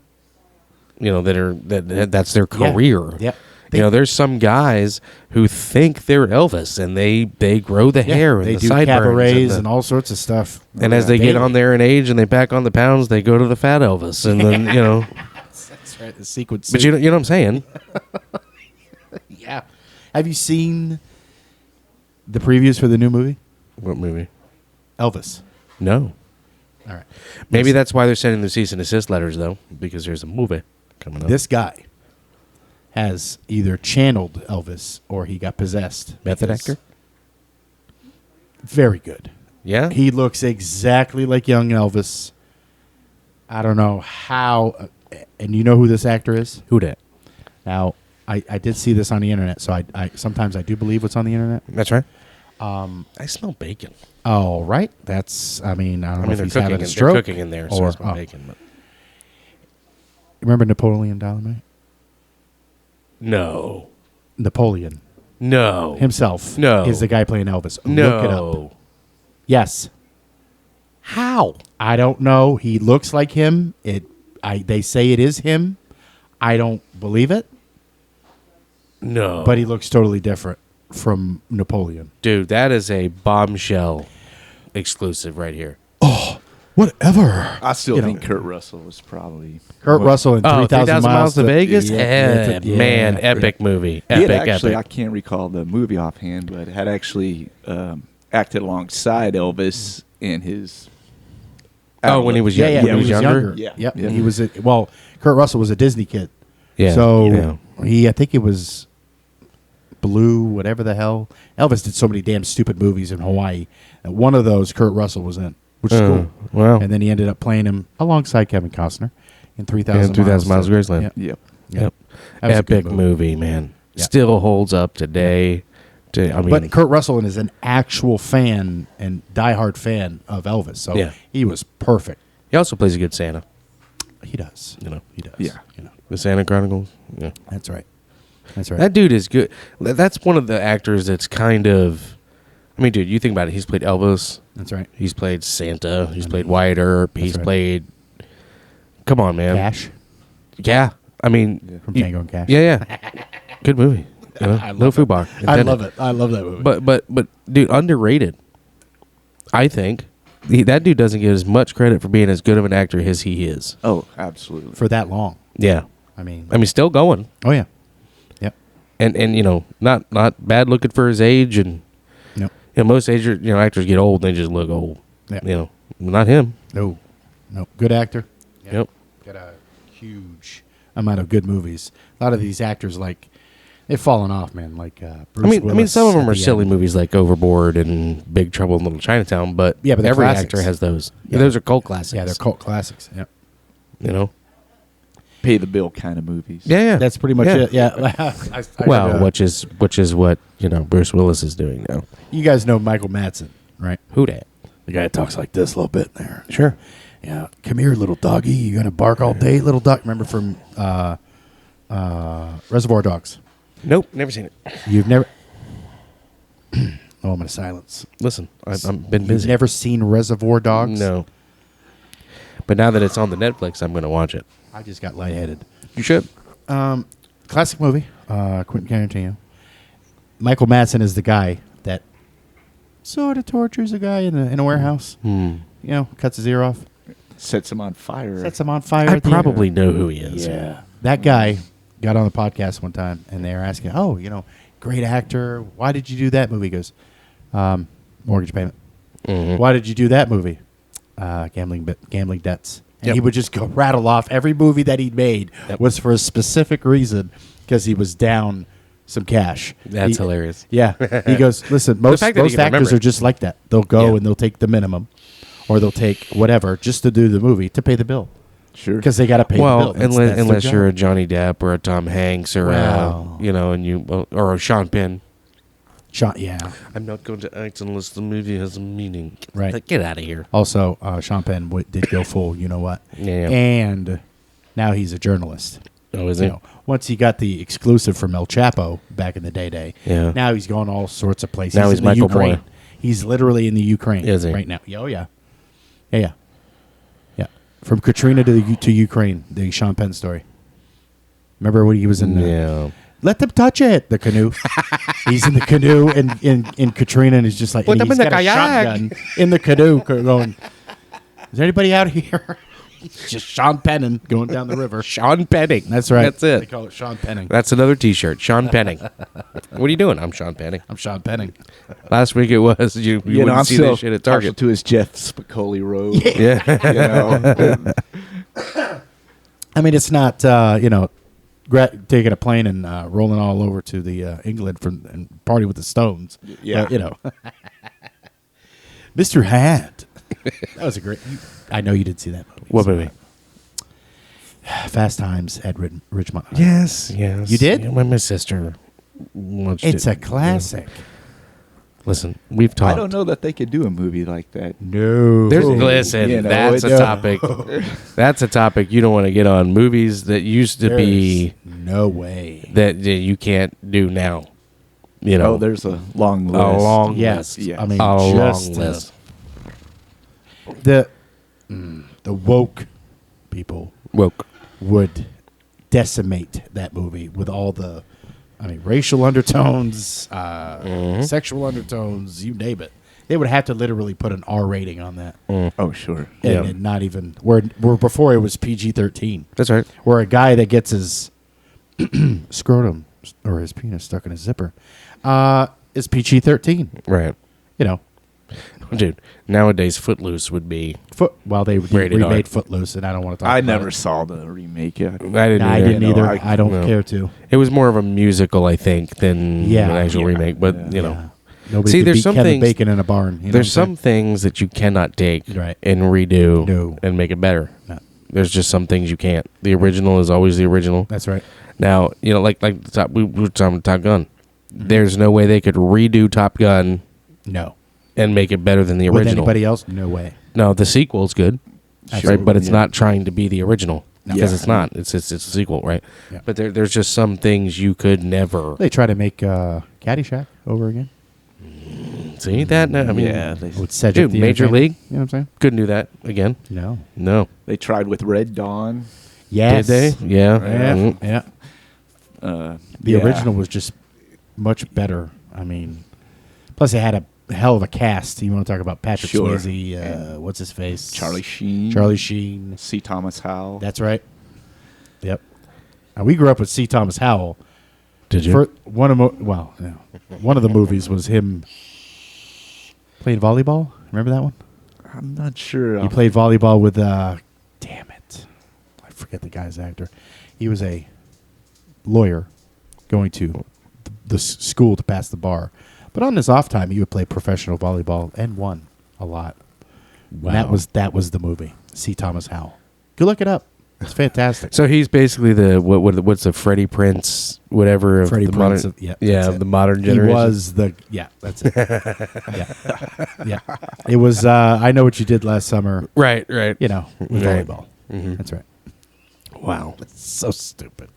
That's their career. Yep. There's some guys who think they're Elvis and they grow the hair and they the do sideburns cabarets and and all sorts of stuff. And as they get on there in age and they pack on the pounds, they go to the fat Elvis, and then That's right. The sequence. But you know what I'm saying? Yeah. Have you seen the previews for the new movie? What movie? Elvis. No. All right. Maybe that's why they're sending the cease and desist letters, though, because there's a movie coming up. This guy has either channeled Elvis or he got possessed. Method because- actor? Very good. Yeah. He looks exactly like young Elvis. I don't know how. And you know who this actor is? Who dat? Now, I did see this on the internet, so I sometimes I do believe what's on the internet. That's right. I smell bacon. Oh, right. That's, I don't know if they're he's cooking. having a They're stroke. cooking in there, so I smell or- bacon. But Remember Napoleon Dynamite? No. Napoleon No. himself No. is the guy playing Elvis. No. Look it up. Yes. How? I don't know. He looks like him. They say it is him. I don't believe it, No. but he looks totally different from Napoleon. Dude, that is a bombshell exclusive right here. Whatever. I still You know. think Kurt Russell was probably Kurt Russell in 3,000 miles to Vegas? Yeah, Man, yeah. epic movie. He had Epic, actually, I epic. can't recall the movie offhand, but had actually acted alongside Elvis in his. Oh, when he was Yeah, young. yeah. When he was younger? Yeah. Yep. Yeah. He was. Kurt Russell was a Disney kid. Yeah. So I think it was Blue, whatever the hell. Elvis did so many damn stupid movies in Hawaii. And one of those Kurt Russell was in, which is cool. Wow. And then he ended up playing him alongside Kevin Costner in 3,000 Miles to Graceland. Yep. Yep. Yep. That was a good Epic movie, man. Yeah. Still holds up today. I mean, But Kurt Russell is an actual fan and diehard fan of Elvis. So Yeah. he was perfect. he also plays a good Santa. He does. You know, He does. Yeah. You know. the Santa Chronicles. Yeah. That's right. That's right. That dude is good. That's one of the actors that's kind of. I mean, dude, you think about it. He's played Elvis. That's right. He's played Santa. He's played Wyatt Earp. He's right. played. Come on, man. Cash Yeah. I mean, from you- Tango and Cash. Yeah, yeah. Good movie. You know? I love No it. Fubar. I intended. love it. I love that movie. But dude, underrated. I think that dude doesn't get as much credit for being as good of an actor as he is. Oh, absolutely. for that long. Yeah. I mean, Still going. oh yeah. Yep. And you know, not bad looking for his age, and Nope. most actors get old and they just look old. Yeah. You know, not him. No. No. Good actor. Yep. Got a huge amount of good movies. A lot of these actors, like, they've fallen off, man. Like Bruce Willis some of them at are the silly end. movies like Overboard and Big Trouble in Little Chinatown, but Yeah, but they're every classics. actor has those. Yeah. Those are cult classics. Yeah, they're cult classics. Yep. You know. Pay the bill kind of movies. Yeah. That's pretty much Yeah. it. Yeah. Well, which is what Bruce Willis is doing now. you guys know Michael Madsen, right? Who dat? The guy that talks like this a little bit there. Sure. Yeah. Come here, little doggy. You gonna bark all day, little dog? Remember from Reservoir Dogs? Nope, never seen it. You've never. Oh, I'm gonna silence. Listen, I've been You've busy. never seen Reservoir Dogs? No. But now that it's on the Netflix, I'm going to watch it. I just got lightheaded. You should. Classic movie. Quentin Tarantino. Michael Madsen is the guy that sort of tortures a guy in a warehouse. You know, cuts his ear off, Sets him on fire. sets him on fire. I at the end. probably know who he is. Yeah. That guy got on the podcast one time, and they were asking, "Oh, great actor. Why did you do that movie?" He goes, "Mortgage payment." Why did you do that movie? Gambling debts. And Yep. he would just go rattle off every movie that he'd made was for a specific reason because he was down some cash. That's hilarious. Yeah. He goes, listen, most fact that he can actors remember are it. just like that. They'll go Yeah. and they'll take the minimum or they'll take whatever just to do the movie to pay the bill. Sure. Because they got to pay the Well, bill. That's unless their you're a job. Johnny Depp or a Tom Hanks or Wow. or a Sean Penn. Yeah. I'm not going to act unless the movie has a meaning. Right. Like, get out of here. Also, Sean Penn did go full, you know what? Yeah. And now he's a journalist. Oh, is he? Once he got the exclusive from El Chapo back in the day. Yeah. Now he's going all sorts of places. Now he's in the Michael Ukraine. Moore. He's literally in the Ukraine Is he? right now. Oh yeah. Yeah. From Katrina to Ukraine, the Sean Penn story. Remember when he was in? Yeah. Let them touch it. The canoe. He's in the canoe in Katrina, and he's just like, Put and them he's in the got a kayak. shotgun in the canoe, going. Is there anybody out here? It's just Sean Penning going down the river. Sean Penning. That's right. That's it. They call it Sean Penning. That's another T-shirt. Sean Penning. What are you doing? I'm Sean Penning. I'm Sean Penning. Last week it was you wouldn't I'm see still this shit at partial Target. to his Jeff Spicoli robe. Yeah. I mean, it's not taking a plane and rolling all over to the England and party with the Stones. Yeah. Mr. Hat. That was a great. I know you did see that movie. What movie? Fast Times at Ridgemont. High. Yes. You did? Yeah, my sister watched it. It's a classic. Listen, we've talked. I don't know that they could do a movie like that. No. Listen, You know, that's a it's- topic. That's a topic you don't want to get on. Movies that used to be no way. that you can't do now. You know, Oh, there's a long list. a long Yes. list. Yes. I mean, A long just list. the woke people Woke. would decimate that movie with all the, racial undertones, sexual undertones, you name it. They would have to literally put an R rating on that, Oh, sure. and not even where before it was PG-13. That's right. Where a guy that gets his scrotum or his penis stuck in his zipper is PG-13. Right. You know, Dude, nowadays Footloose would be. they Rated remade R. Footloose, and I don't want to talk. I about never it. saw the remake yet. I didn't. Nah, I either. didn't either. I- I don't no. care to. It was more of a musical, I think, than Yeah. an actual Yeah. remake. But Yeah. you know, Yeah. Nobody See, could there's beat some Kevin things- Bacon in a barn. You know there's what I'm some things that you cannot take Right. and redo No. and make it better. No. There's just some things you can't. The original is always the original. That's right. Now, you know, like we were talking about Top Gun. There's no way they could redo Top Gun No. and make it better than the With original. anybody else? No way. No, the sequel's good, Absolutely, right? But it's yeah. not trying to be the original No. because Yeah. it's not. It's a sequel, right? Yeah. But there's just some things you could never They try to make Caddyshack over again see that. I mean, Yeah, with Cedric dude, the Major Entertainer. League You know what I'm saying? couldn't do that again. No. No, they tried with Red Dawn. Yes. did they? Yeah. Yeah. Mm. Yeah. The Yeah. original was just much better. Plus it had a hell of a cast. You want to talk about Patrick Sure. Swayze? What's his face? Charlie Sheen. Charlie Sheen. C. Thomas Howell. That's right. Yep. Now, we grew up with C. Thomas Howell. Did you? One of one of the movies was him playing volleyball. Remember that one? I'm not sure. He played volleyball with damn it, I forget the guy's actor. He was a lawyer going to the school to pass the bar, but on his off time he would play professional volleyball and won a lot. Wow. And that was the movie. C. Thomas Howell. Go look it up. It's fantastic. So he's basically the what's the Freddie Prince whatever of Freddie the Prince modern, of- yeah, that's of it. the modern He generation. was that's it. yeah. It was I Know What You Did Last Summer, right. with Right. volleyball. Mhm. That's right. Wow. It's so stupid.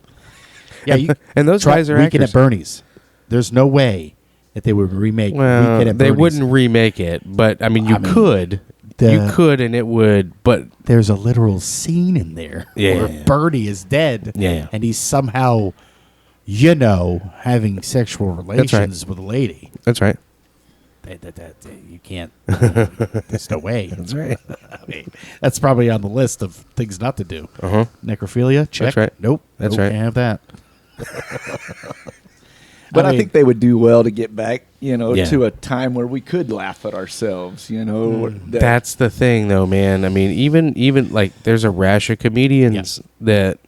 Yeah, you And those try guys are Weekend actors. at Bernie's. There's no way that they would remake Well, Weekend at they Bernie's. wouldn't remake it, but I mean, you I mean, could. You could, and it would. But There's a literal scene in there Yeah. where Bernie is dead, Yeah. and he's somehow, having sexual relations with a lady. that's right. That you can't. There's no way. That's right. That's probably on the list of things not to do. Uh-huh. Necrophilia, check. That's right. Nope. That's nope, right. Can't have that. But I, mean- think they would do well to get back, Yeah. to a time where we could laugh at ourselves. That's the thing, though, man. I mean, even like there's a rash of comedians that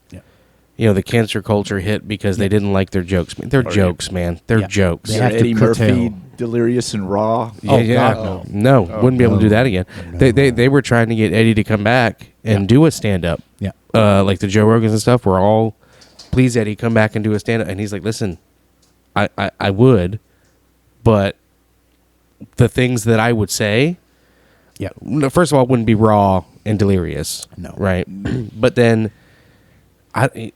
Yeah. the cancer culture hit because they didn't like their jokes. They're jokes, man. They're Yeah. jokes. They have to Eddie Murphy, curtail. Delirious and Raw. Oh, yeah. God, No, wouldn't be able to do no. that again. No. They were trying to get Eddie to come back and Yeah. do a stand up. Yeah. Like the Joe Rogans and stuff were all, please Eddie, come back and do a stand up. And he's like, listen, I would, but the things that I would say, Yeah. no, first of all, wouldn't be raw and delirious. No. Right. But then I think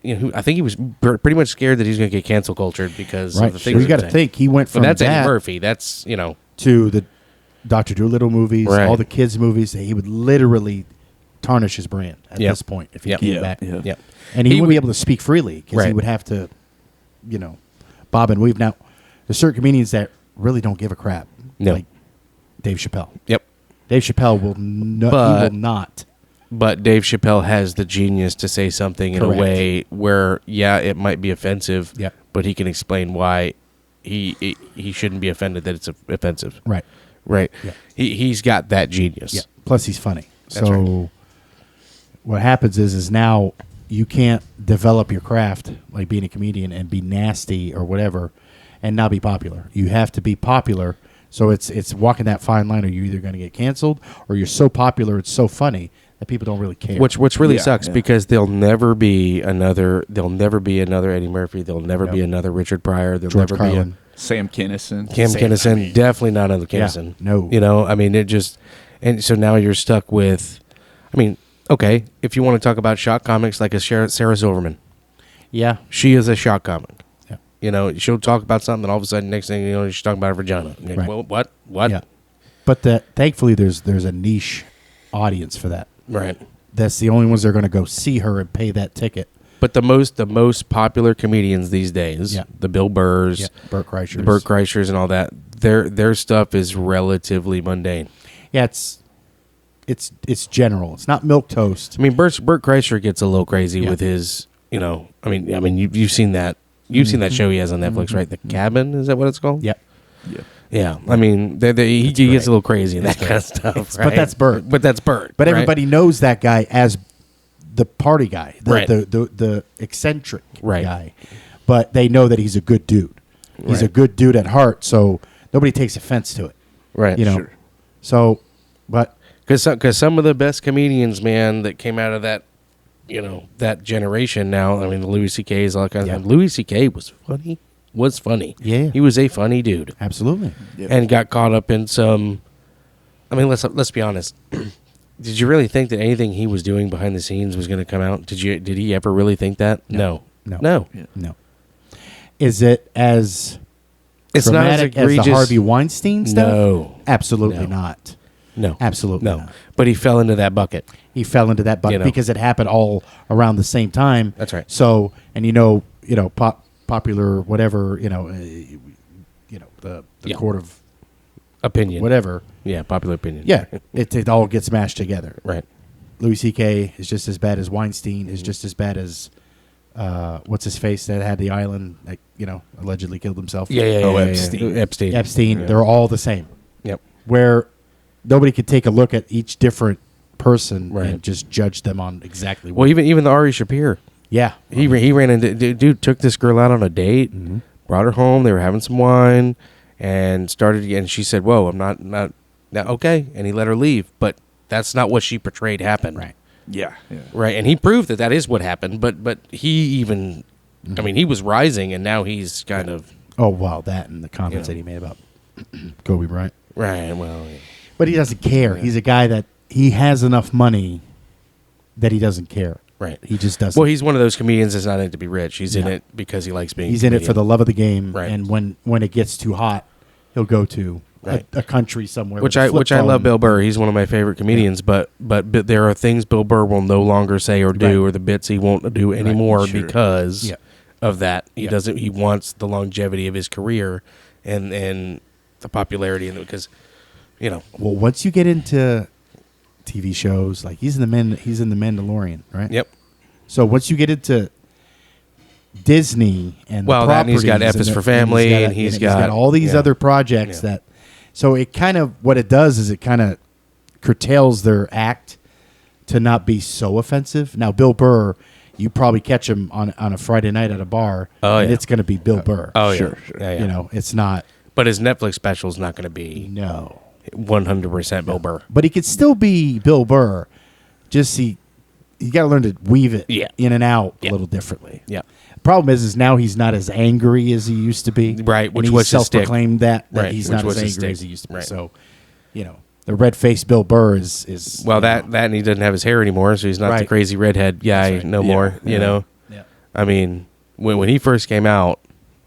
he was pretty much scared that he's going to get cancel cultured because Right. of the things you he got was to saying. think he went But from that's that Eddie Murphy. That's, to the Dr. Dolittle movies, Right. all the kids movies. He would literally tarnish his brand at Yep. this point if he Yep. came Yeah, back. yeah. yeah. And he, He wouldn't would- be able to speak freely because he Right. would have to, bob and weave. Now, there's certain comedians that really don't give a crap, No. like Dave Chappelle. Yep. Dave Chappelle will he But- will not. But Dave Chappelle has the genius to say something in Correct. a way where, it might be offensive, Yeah. but he can explain why he shouldn't be offended that it's offensive. Right. Right. Yeah. He's got that genius. Yeah. Plus, he's funny. That's so, right. what happens is now you can't develop your craft like being a comedian and be nasty or whatever, and not be popular. You have to be popular. So it's walking that fine line. Are you either going to get canceled or you're so popular, it's so funny that people don't really care. Which really Yeah, sucks yeah. because there'll never be another Eddie Murphy. There'll never be another Richard Pryor. There'll George never be Carlin. Sam Kinison. Cam Kinison, definitely not another Kinison. no. You know, I mean, it just, and so now you're stuck with, I mean, okay, if you want to talk about shock comics like a Sarah Silverman, Yeah. she is a shock comic. Yeah. You know, she'll talk about something, and all of a sudden, next thing you know, she's talking about her vagina. You're like, Right. well, what? Yeah. But thankfully, there's a niche audience for that. Right. That's the only ones that are going to go see her and pay that ticket. But the most popular comedians these days, Yeah. the Bill Burrs, Burt Kreischer. the Burt Kreischers, and all that, their stuff is relatively mundane. Yeah, it's general. It's not milquetoast. I mean, Burt Kreischer gets a little crazy Yeah. with his, you know. I mean, you've seen that. You've seen that show he has on Netflix, right? The Cabin, is that what it's called? Yep. Yeah. Yeah. I mean, he gets great. a little crazy in that kind of stuff. But right? that's Burt. But that's Burt. But right? everybody knows that guy as the party guy, Right. the eccentric Right. guy. But they know that he's a good dude. He's a Right. good dude at heart, so nobody takes offense to it. right? You know. Sure. So, but Because some of the best comedians, man, that came out of that, you know, that generation. Now, I mean, Louis C.K.'s all kinds Yeah. of. Louis C.K. was funny. Yeah. he was a funny dude, absolutely. Yep. and got caught up in some. I mean, let's be honest. Did you really think that anything he was doing behind the scenes was going to come out? Did he ever really think that? No. No. No. Is it as It's not as dramatic as egregious. the Harvey Weinstein stuff? No. Absolutely No. not. No, Absolutely no. not. But he fell into that bucket. He fell into that bucket You know. because it happened all around the same time. That's right. So, and popular whatever, the Yeah. court of Opinion. whatever. Yeah, popular opinion. Yeah, it all gets mashed together. Right. Louis C.K. is just as bad as Weinstein. Is just as bad as what's his face that had the island, like allegedly killed himself. Yeah. Oh, yeah, Epstein. yeah. Epstein. Epstein. Yeah. They're all the same. Yep. Where nobody could take a look at each different person Right. and just judge them on exactly. Well, even the Ari Shapir. yeah, He ran into dude took this girl out on a date, brought her home. They were having some wine, and started. And she said, "Whoa, I'm not okay." And he let her leave, but that's not what she portrayed happened. right. Yeah. Yeah. Right. And he proved that is what happened. But he even, I mean, he was rising, and now he's kind of Oh wow, that and the comments Yeah. that he made about Kobe Bryant. right. Well, yeah. But he doesn't care. He's a guy that he has enough money that he doesn't care. Right. He just doesn't. Well, he's one of those comedians that's not in it to be rich. He's in No. it because he likes being. He's in it for the comedian. love of the game. Right. And when it gets too hot, he'll go to Right. a country somewhere. Which with a I flip love phone. Bill Burr. He's one of my favorite comedians. But there are things Bill Burr will no longer say or do, Right. or the bits he won't do anymore Sure. because Yeah. of that. He Yeah. doesn't. He wants the longevity of his career and the popularity, and because Well, once you get into TV shows, like he's in the Mandalorian, right? Yep. So once you get into Disney and Well, the that and he's got properties F is and for the- and Family, got- and he's and got- all these yeah. other projects Yeah. that. So it kind of what it does is it kind of curtails their act to not be so offensive. Now, Bill Burr, you probably catch him on a Friday night at a bar, Oh, and yeah. it's going to be Bill Burr. Oh Sure, yeah. sure. Yeah, yeah. It's not. But his Netflix special is not going to be No. 100% Bill Burr. But he could still be Bill Burr. Just you got to learn to weave it Yeah. in and out Yeah. a little differently. Yeah. Problem is now he's not as angry as he used to be. Right, And which he was his stick. self-proclaimed that Right, he's which not was as his angry stick. as he used to be. Right. So, the red-faced Bill Burr is Well, that and he doesn't have his hair anymore, so he's not the Right. crazy redhead guy That's right. no Yeah. more. Yeah. You know. Yeah. I mean, when he first came out,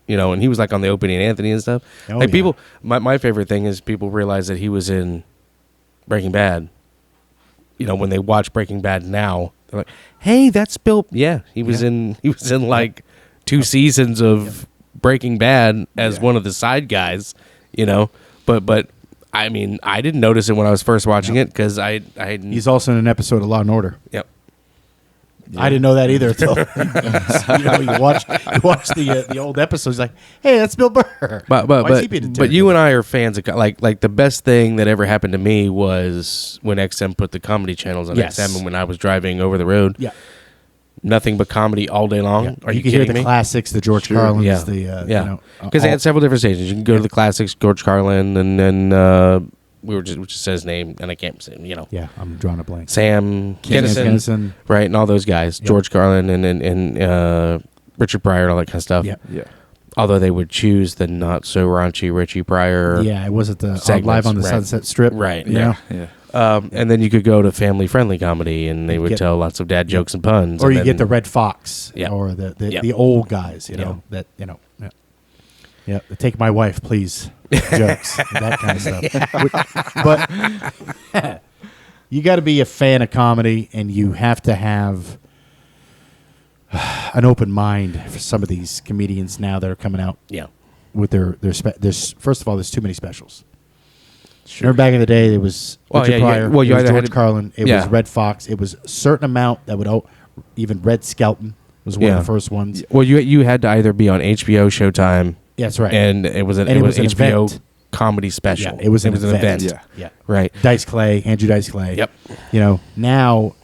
and he was like on the Opie and Anthony and stuff. Oh, like yeah. people, my favorite thing is people realize that he was in Breaking Bad. When they watch Breaking Bad now, they're like, "Hey, that's Bill." Yeah, he was in like 2 seasons of Breaking Bad as one of the side guys. But I mean, I didn't notice it when I was first watching it because I He's also in an episode of Law and Order. yep. I didn't know that either until you watch the old episodes. Like, hey, that's Bill Burr. Why is he being But you and I are fans of like the best thing that ever happened to me was when XM put the comedy channels on Yes. XM and when I was driving over the road. yeah. Nothing but comedy all day long. Yeah. Are you can hear kidding the me? classics, the George Sure. Carlins, Yeah, the yeah. Because they all- had several different stations. You can go to the classics, George Carlin, and then we just said his name, and I can't say Yeah, I'm drawing a blank. Sam Kinison. Kinison, right, and all those guys, Yeah. George Carlin and Richard Pryor, and all that kind of stuff. Yeah. Yeah. Although they would choose the not so raunchy Richie Pryor. Yeah, it wasn't the segments, Live on the right. Sunset Strip. Right, you yeah. know? Yeah. And then you could go to family-friendly comedy, and they would get- tell lots of dad jokes and puns. Or and you then- get the Red Fox, Yeah. or the Yeah. the old guys, you Yeah. know, that, you know, yeah, the take my wife, please, jokes, that kind of stuff. But you got to be a fan of comedy, and you have to have an open mind for some of these comedians now that are coming out Yeah. with there's first of all, there's too many specials. Remember back in the day, there was Well, Richard yeah, Pryor, well, you it was either had George to- Carlin, it yeah. was Red Fox, it was a certain amount that would even Red Skelton was one Yeah. of the first ones. Well, you had to either be on HBO, Showtime, Yeah, that's right. and it was an HBO event. comedy special. Yeah, it was an event. Yeah. Yeah. Right. Dice Clay, Andrew Dice Clay. Yep. You know, now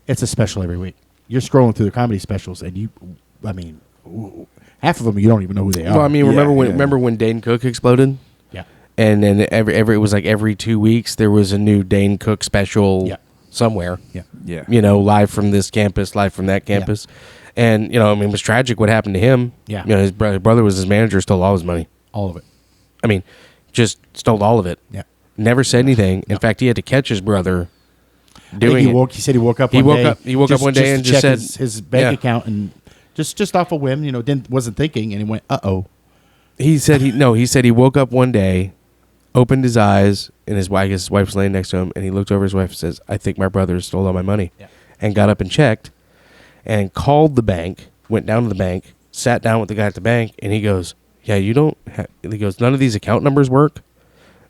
it's a special every week. You're scrolling through the comedy specials, and half of them you don't even know who they are. Well, I mean, Yeah, remember when Dane Cook exploded? yeah, And then it was like every 2 weeks there was a new Dane Cook special Yeah. somewhere. yeah, Yeah. You know, live from this campus, live from that campus. And, you know, I mean, it was tragic what happened to him. Yeah. You know, his brother was his manager, stole all his money. all of it. I mean, just stole all of it. Yeah. Never said anything. In fact, he had to catch his brother I doing think it. he said he woke up. He one woke day, up- he woke up one day and to just check said- his bank Yeah. account, and just off a whim, you know, wasn't thinking, and he went, "Uh-oh." He said he woke up one day, opened his eyes, and his wife's laying next to him, and he looked over his wife and says, "I think my brother stole all my money." Yeah. And got up and checked and called the bank, went down to the bank, sat down with the guy at the bank, and he goes, "Yeah, you don't he goes, "None of these account numbers work.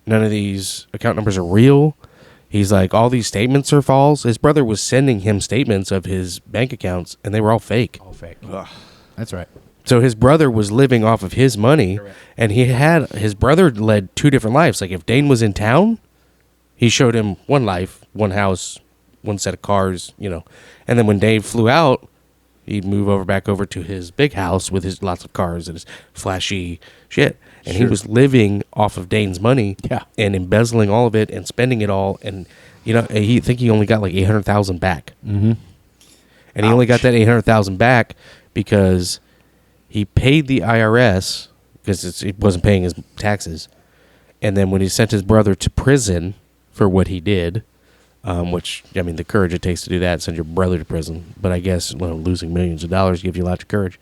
None of these account numbers are real." He's like, "All these statements are false." His brother was sending him statements of his bank accounts, and they were all fake. All fake. Ugh. That's right. So his brother was living off of his money, and his brother led two different lives. Like if Dane was in town, he showed him one life, one house, one set of cars, you know. And then when Dave flew out, he'd move back over to his big house with his lots of cars and his flashy shit. And he was living off of Dane's money, Yeah. and embezzling all of it and spending it all. And you know, he only got like 800,000 back. Mm-hmm. And he only got that 800,000 back because he paid the IRS because it wasn't paying his taxes. And then when he sent his brother to prison for what he did, which, I mean, the courage it takes to do that, send your brother to prison. But I guess losing millions of dollars gives you lots of courage.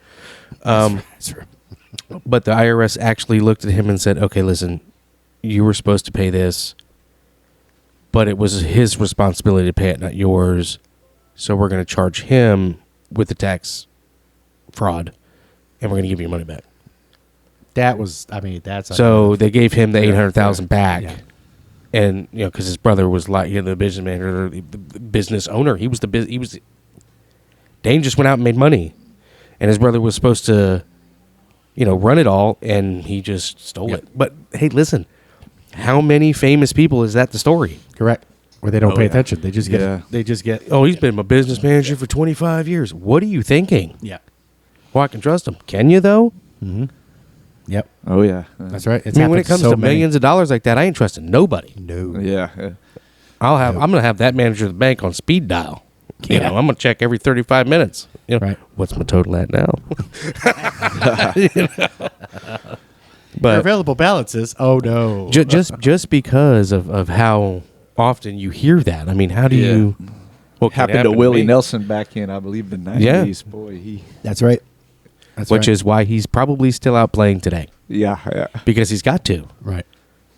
That's right. But the IRS actually looked at him and said, "Okay, listen, you were supposed to pay this, but it was his responsibility to pay it, not yours. So we're going to charge him with the tax fraud, and we're going to give you your money back." That was, I mean, that's So they gave him the 800,000 back. Yeah. And, you know, because his brother was like, you know, the business manager, the business owner. He was Dane just went out and made money. And his brother was supposed to, you know, run it all, and he just stole Yep. it. But, hey, listen, how many famous people is that the story? correct. Where they don't Oh, pay yeah. attention. They just get. Yeah. They just get. Oh, he's been my business manager for 25 years. What are you thinking? Yeah. Well, I can trust him. Can you, though? Yep. Oh yeah. That's right. It's I mean, when it happened comes to many. millions of dollars like that, I ain't trusting nobody. No. Yeah. Yeah. I'm going to have that manager of the bank on speed dial. You Yeah. know, I'm going to check every 35 minutes. You know, Right. what's my total at now? Your But available balances. Oh no. just because of how often you hear that. I mean, how do Yeah. you? What could Happened to happen Willie me? Nelson back in, I believe, the 90s. Boy, he. That's right. That's Which right. is why he's probably still out playing today, Yeah. Yeah. because he's got to. right.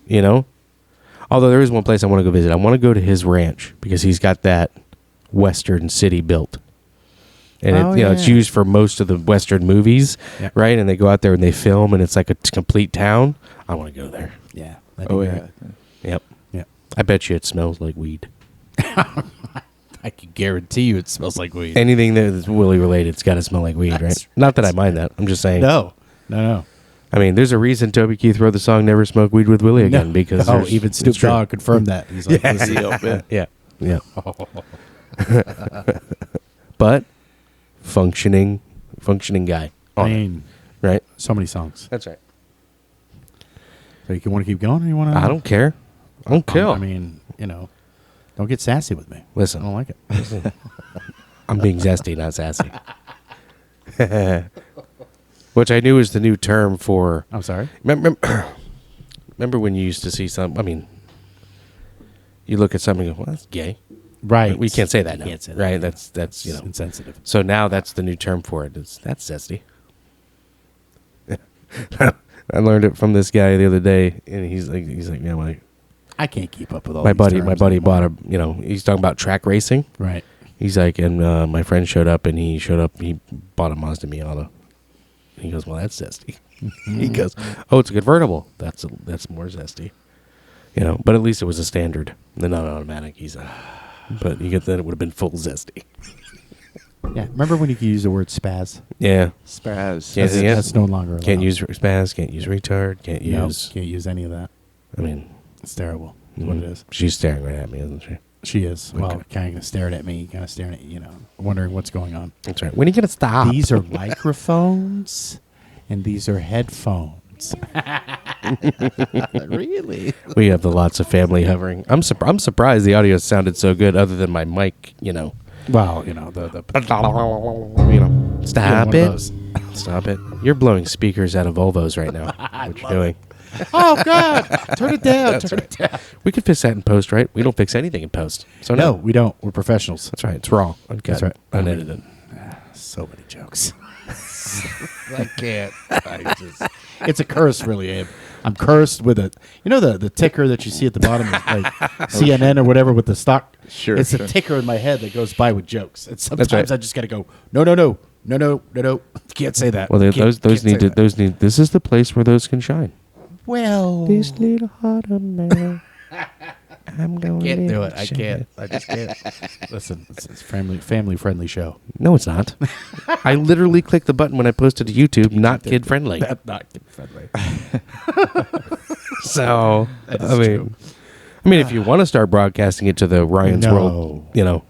You know. Although there is one place I want to go visit. I want to go to his ranch because he's got that Western city built. And Oh, it's yeah. used for most of the Western movies, Yeah. right? And they go out there and they film, and it's like a complete town. I want to go there. Yeah. that'd be Oh great. yeah. Yep. Yeah. I bet you it smells like weed. I can guarantee you it smells like weed. Anything that's Willie related, it's got to smell like weed, right? That's- Not that I mind that. I'm just saying. No. No. I mean, there's a reason Toby Keith wrote the song "Never Smoke Weed with Willie Again" because even it's Snoop true. Dogg confirmed that. He's like, listen, Yeah, yeah. But functioning guy. I On it, mean, right? so many songs. That's right. So you want to keep going, or you want to? I don't care. I don't care. I mean, don't get sassy with me. Listen. I don't like it. I'm being zesty, not sassy. which I knew is the new term for. I'm sorry. Remember when you used to see some? I mean, you look at something and go, "Well, that's gay." Right. We can't say that now, Can't say that, right? yeah. That's It's insensitive. So now that's the new term for it. That's zesty. I learned it from this guy the other day, and he's like, yeah, I can't keep up with all my these buddy terms bought anymore. he's talking about track racing. Right. He's like, and my friend showed up, he bought a Mazda Miata. And he goes, well, that's zesty. He goes, oh, it's a convertible. That's more zesty. But at least it was a standard, the non-automatic. He's like, but you get that it would have been full zesty. Yeah. Remember when you could use the word spaz? Yeah. Spaz. Yeah, yeah. That's no longer allowed. Can't use spaz, can't use retard, can't use. Can't use any of that. I mean, It's terrible. That's what it is. She's staring right at me, isn't she? She is. Okay. Well, kind of staring at me, kind of staring at wondering what's going on. That's right. When are you gonna stop? These are microphones, and these are headphones. Really? We have the lots of family hovering. I'm surprised the audio sounded so good, other than my mic. Well, the Stop one of it. those. Stop it. You're blowing speakers out of Volvos right now. What you doing? Oh God! Turn it down. Turn it down. We can fix that in post, right? We don't fix anything in post. So No, we don't. We're professionals. That's right. It's raw. Uncut. That's right. Unedited. So many jokes. I can't. It's a curse, really, Abe. I'm cursed with it. The ticker that you see at the bottom is like CNN or whatever with the stock. Sure, It's sure. a ticker in my head that goes by with jokes. And sometimes right. I just got to go, no. Can't say that. Well, Can't those say need to. that. Those need. This is the place where those can shine. Well, This little heart of mine. I'm going. can't do to it. I shine. can't. I just can't. Listen, it's a family friendly show. No, it's not. I literally clicked the button when I posted to YouTube, not kid friendly. That's not kid friendly. So That is true. if you want to start broadcasting it to the Ryan's No. World, No.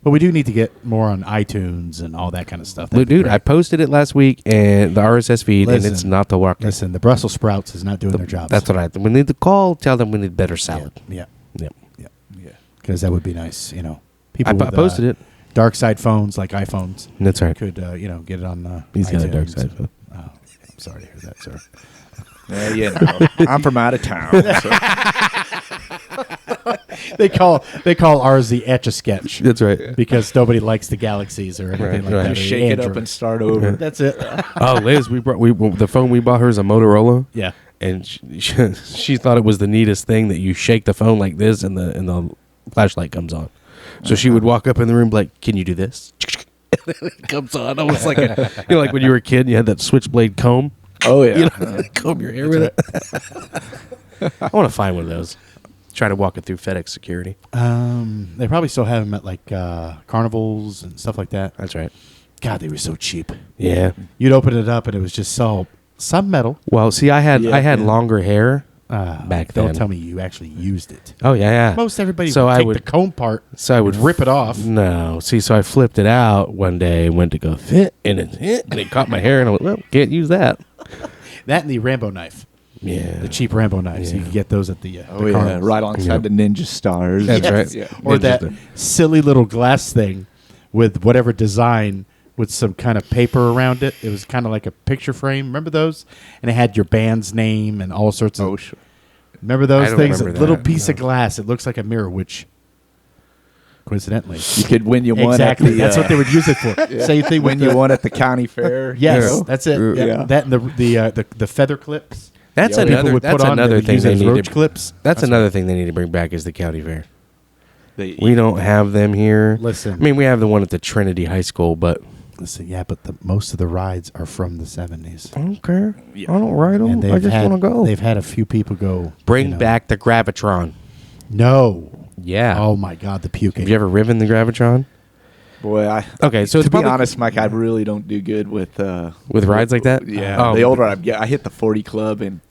But we do need to get more on iTunes and all that kind of stuff. That'd be dude, great. I posted it last week and the RSS feed, and it's Listen. not the work. Listen, the Brussels sprouts is not doing their jobs. That's what we need to call. Tell them we need better salad. Yeah. Yep. Because that would be nice. I People with, posted it. dark side phones like iPhones That's right. could get it on. He's got a dark iTunes. side phone. Oh, I'm sorry to hear that, sir. I'm from out of town. So. They call ours the Etch-a-Sketch That's right. because nobody likes the Galaxies or anything Right, like right. that. Just or shake it up Android. and start over. That's it. Oh, Liz, the phone we bought her is a Motorola. Yeah. And she thought it was the neatest thing that you shake the phone like this and the flashlight comes on. So she would walk up in the room like, "Can you do this?" And then it comes on. Almost like like when you were a kid and you had that switchblade comb. Oh yeah. Comb your hair with it. I want to find one of those. Try to walk it through FedEx security. They probably still have them at like carnivals and stuff like that. That's right. God, they were so cheap. Yeah. You'd open it up and it was just some metal. Well, see, I had Yeah. longer hair back then. Don't tell me you actually used it. Oh yeah. Most everybody So would I take would- the comb part, So I would rip it off. No, see, so I flipped it out one day, went to go fit, and it caught my hair, and I went, well, can't use that. That and the Rambo knife, Yeah, the cheap Rambo knives. Yeah. You can get those at the Oh the yeah. carnivals. Right alongside Yep. the Ninja Stars. That's Yes. right. Yeah. Or Ninja that Star. silly little glass thing with whatever design with some kind of paper around it. It was kind of like a picture frame. Remember those? And it had your band's name and all sorts of. Oh sure. Remember I those don't things? remember A little that, piece no. of glass. It looks like a mirror, which coincidentally. You could win you one Exactly. at the, That's what they would use it for. Same thing with when you won at the county fair. Yes, you know? that's it. Yeah. Yeah. That and the feather clips. that's Yeah, People another. would That's put on, another they would thing use they as need roach to. clips. That's another thing they need to bring back is the county fair. They- We don't have them here. Listen. I mean, we have the one at the Trinity High School, but Listen, yeah, but most of the rides are from the 70s. I don't care. Yeah. I don't ride them. And I just want to go. They've had a few people go. Bring back the Gravitron. No. Yeah. Oh my God, the puking. Have you ever ridden the Gravitron? Boy, Okay, so it's to be probably- honest, Mike, I really don't do good with rides like that. Yeah, Oh. the older I hit the 40 club and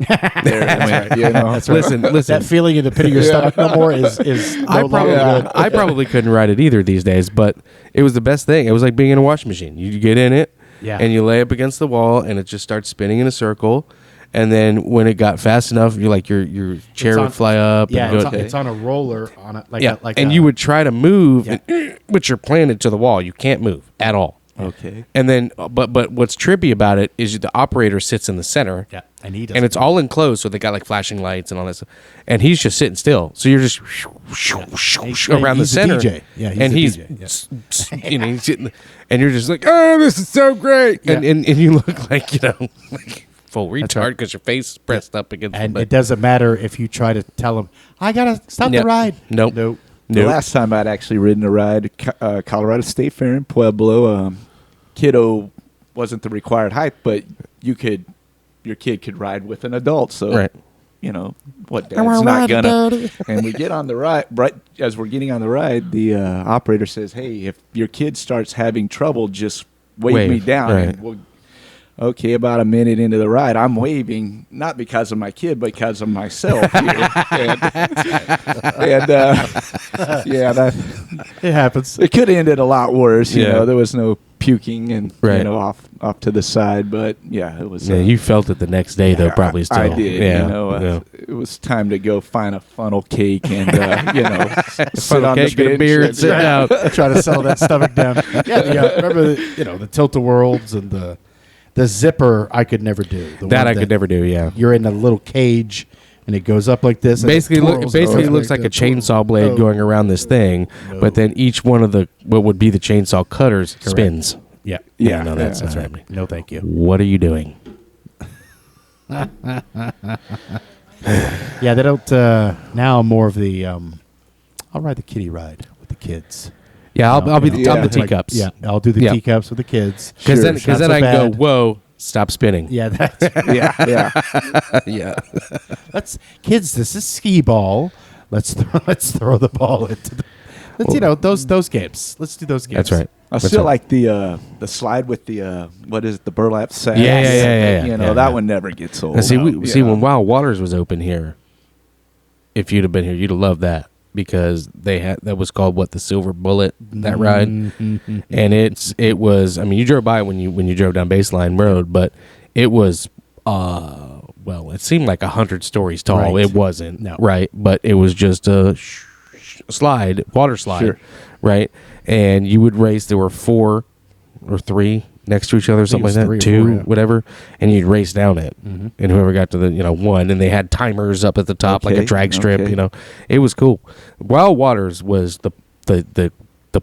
there it went. You know, Listen. That feeling in the pit of your stomach no more is no I longer probably, good. I probably couldn't ride it either these days, but it was the best thing. It was like being in a washing machine. You get in it, Yeah. and you lay up against the wall, and it just starts spinning in a circle. And then when it got fast enough, you're like your chair on- would fly up. Yeah, and go, it's on a roller on it. Like yeah. like and a- you would try to move, Yeah. but you're planted to the wall. You can't move at all. Okay. And then, but what's trippy about it is the operator sits in the center. Yeah, and he does. And it's all enclosed, so they got like flashing lights and all that stuff. And he's just sitting still, so you're just around the He's a center. DJ. Yeah, he's and a he's, DJ, you know, he's sitting, and you're just like, oh, this is so great. Yeah. And you look like, you know, like full retard right. because your face is pressed up against. And the it doesn't matter if you try to tell him, I gotta stop Yep. the ride. Nope. Nope. The last time I'd actually ridden a ride, Colorado State Fair in Pueblo, kiddo wasn't the required height, but your kid could ride with an adult. So, Right. you know, what dad's not gonna. And we get on the ride, right as we're getting on the ride, the operator says, hey, if your kid starts having trouble, just wave me down. Right. And okay, about a minute into the ride, I'm waving, not because of my kid, but because of myself. Here. Yeah, It happens. it could have ended a lot worse. You Yeah. know, there was no puking and Right. you know off to the side, but yeah, it was. Yeah, you felt it the next day though, probably still. I did. Yeah. You know, yeah. it was time to go find a funnel cake and you know sit Funnel on cake the and a bench beer and and sit down. Try to settle that stomach down. Yeah, remember the tilt-a-whirls and the zipper. I could never do the That one I could never do. Yeah. You're in a little cage and it goes up like this. and it Basically, twirls basically over looks like a chainsaw blade No. going around this thing, No. but then each one of the what would be the chainsaw cutters spins. Yeah, Yeah, no, that's yeah. not happening. No, thank you. What are you doing? Yeah, they don't. Now more of the. I'll ride the kiddie ride with the kids. Yeah, I'll be the, Yeah. I'm the Like, teacups. Yeah, I'll do the Yeah. teacups with the kids. because Sure. then Not so I can go, bad. whoa, stop spinning. Yeah, that's yeah, yeah. yeah. let's kids. This is skee ball. Let's throw the ball into. You know those games. Let's do those games. That's right. I That's still right. like the slide with the what is it, the burlap sack? Yeah. You know Yeah, that yeah. one never gets old. Now, see, Yeah. when Wild Waters was open here, if you'd have been here, you'd have loved that because that was called the Silver Bullet, that ride, and it was. I mean, you drove by it when you drove down Baseline Road, but it was well, it seemed like 100 stories tall. Right. It wasn't, No. right, but it was just a water slide, Sure. right, and you would race. There were 4 or 3 next to each other, something like it was that, 3 or 2, 4, yeah. whatever, and you'd race down it, and whoever got to the one, and they had timers up at the top like a Okay, drag strip. okay. You know, it was cool. Wild Waters was the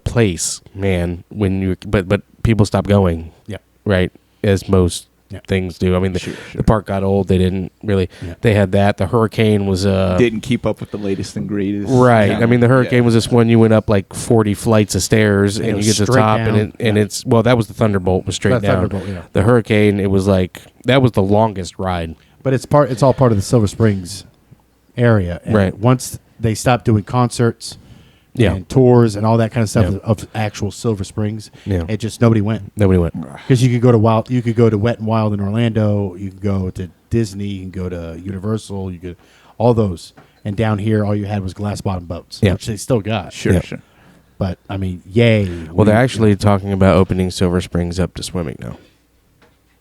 place, man. When you but people stopped going, Yeah. right, as most Yeah. things do. I mean, Sure. the park got old. They didn't really. Yeah. They had that. The Hurricane was Didn't keep up with the latest and greatest. right. Yeah. I mean, the Hurricane was this one you went up like 40 flights of stairs, it and you was get to the straight top, down. and Yeah. it's that was the Thunderbolt, was straight The down. Thunderbolt, yeah. The Hurricane, it was like that was the longest ride. But it's all part of the Silver Springs area. And Right. once they stopped doing concerts Yeah. and tours and all that kind of stuff Yeah. of actual Silver Springs, Yeah. it just nobody went. Nobody went. Because you could go to Wet and Wild in Orlando, you could go to Disney, you can go to Universal, you could all those. And down here all you had was glass bottom boats, Yeah. which they still got. Sure, Yeah. sure. But I mean, yay. Well, they're actually talking about opening Silver Springs up to swimming now.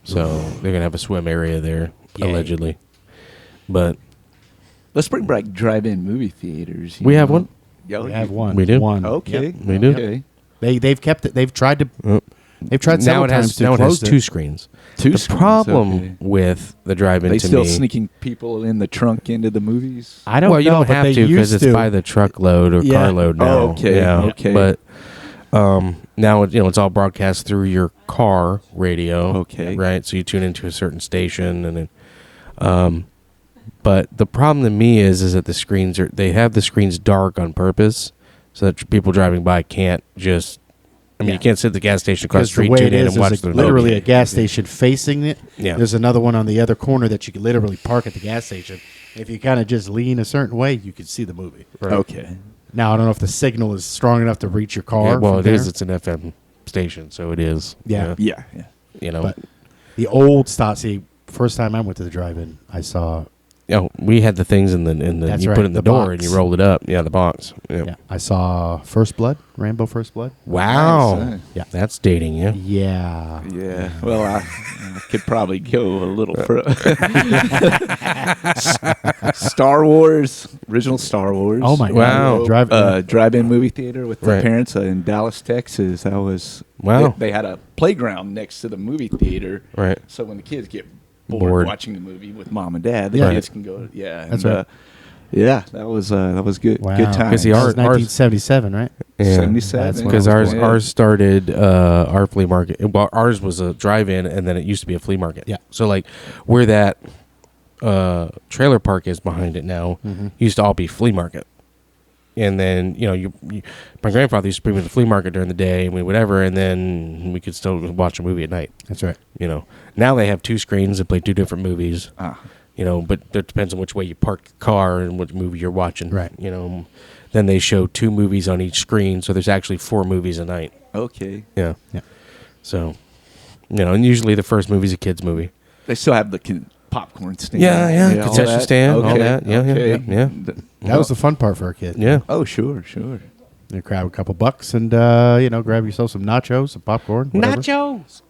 So they're gonna have a swim area there, Yay. allegedly. But Let's bring back drive-in movie theaters. you we have know? one. Yeah, we have one. We do? One. Okay, Yep. We do. Okay. They've kept it. They've tried to. Oh. They've tried Now several it times has to now it close has 2 screens. Two The screens, problem okay. with the drive-in They to still me, sneaking people in the trunk into the movies. I don't well, know. you don't but have they to because used it's to. by the truckload or Yeah. carload now. Oh, okay, Yeah. okay. But now it's all broadcast through your car radio. Okay. Right. So you tune into a certain station, and then, but the problem to me is that they have the screens dark on purpose, so that people driving by can't just. I mean, Yeah. you can't sit at the gas station across the Because the street, way tune it in, is, and watch there's the literally movie. a gas station facing it. Yeah. There's another one on the other corner that you could literally park at the gas station. If you kind of just lean a certain way, you could see the movie. Okay. Now, I don't know if the signal is strong enough to reach your car. Yeah, well, from it there, is. It's an FM station, so it is. Yeah. Yeah, yeah. You know. But the old style, see, first time I went to the drive-in, I saw we had the things in the That's you right, put it in the the door box. and you rolled it up. Yeah, the box. Yeah. Yeah. I saw First Blood, Rambo First Blood. Wow. Nice, Yeah. That's dating you. Yeah. Yeah. Well, I could probably go a little further. Star Wars, original Star Wars. Oh my Wow. God. Drive-in movie theater with my Right. parents in Dallas, Texas. That was Wow. They had a playground next to the movie theater. Right. So when the kids get Bored. bored watching the movie with mom and dad, the Yeah. kids can go. Yeah. That's and, right. Yeah, that was good. Wow. Good time. 'Cause the That art- was 1977, right? Yeah. 77. That's when Because I was ours started our flea market. Well, ours was a drive-in, and then it used to be a flea market. Yeah. So like where that trailer park is behind it now used to all be flea market. And then my grandfather used to bring me to the flea market during the day, and whatever, and then we could still watch a movie at night. That's right. Now they have two screens that play two different movies. Ah. But it depends on which way you park the car and what movie you're watching. Right. Then they show two movies on each screen, so there's actually 4 movies a night. Okay. Yeah. Yeah. So, and usually the first movie's a kid's movie. They still have the popcorn stand. Yeah, all concession that? stand, all Okay, that. Yeah, okay. yeah. That was the fun part for a kid. Yeah. Oh, sure. You grab a couple bucks and grab yourself some nachos, some popcorn, whatever. Nachos.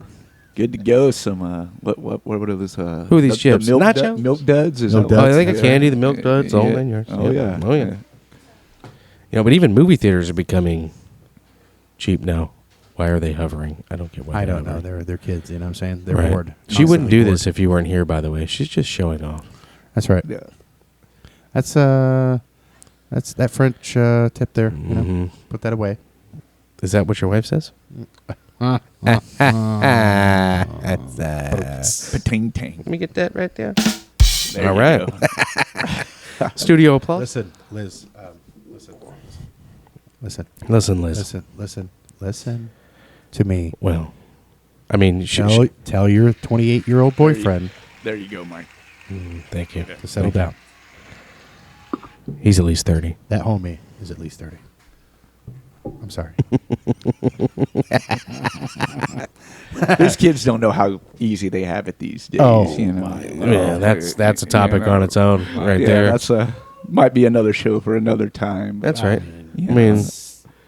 Good to go. Some what are those? Who are these chips? milk Nachos? Milk duds. Is Milk that duds. what- Oh, they got yeah. candy, the milk duds, all in yours. Oh yeah. Oh yeah. But even movie theaters are becoming cheap now. Why are they hovering? I don't get why. I they're don't know. hovering. They're kids. You know what I'm saying? They're Right. bored. She wouldn't Constantly do bored. this if you weren't here. By the way, she's just showing off. That's right. Yeah. That's that French tip there. Mhm. Put that away. Is that what your wife says? Pating tang. Let me get that right there. There All you right. go. Studio applause. Listen, Liz. Listen. Listen, Liz. Listen to me. Well, I mean, Tell your 28-year-old boyfriend There you go, Mike. thank you. to settle down. He's at least 30. That homie is at least 30. I'm sorry. These kids don't know how easy they have it these days. Oh, you know? my Yeah, that's a topic You know. on its own right Yeah, there. That's might be another show for another time. That's right. Yeah. I mean,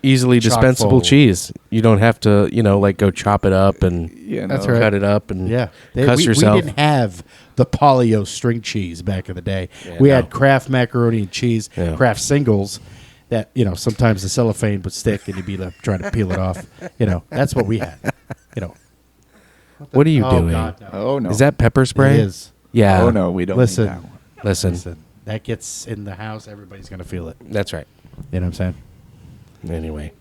easily Chock dispensable full. cheese. You don't have to, go chop it up and That's know, right. cut it up and Yeah. cuss we yourself. didn't have the Polly-O string cheese back in the day. Yeah, we no. had Kraft macaroni and cheese, Yeah. Kraft singles that, sometimes the cellophane would stick and you'd be like, trying to peel it off. That's what we had. What are you doing? God, no. Oh no. Is that pepper spray? It is. Yeah. Oh no, we don't. Listen. Need that one. Listen. Listen, that gets in the house, everybody's going to feel it. That's right. You know what I'm saying? Anyway.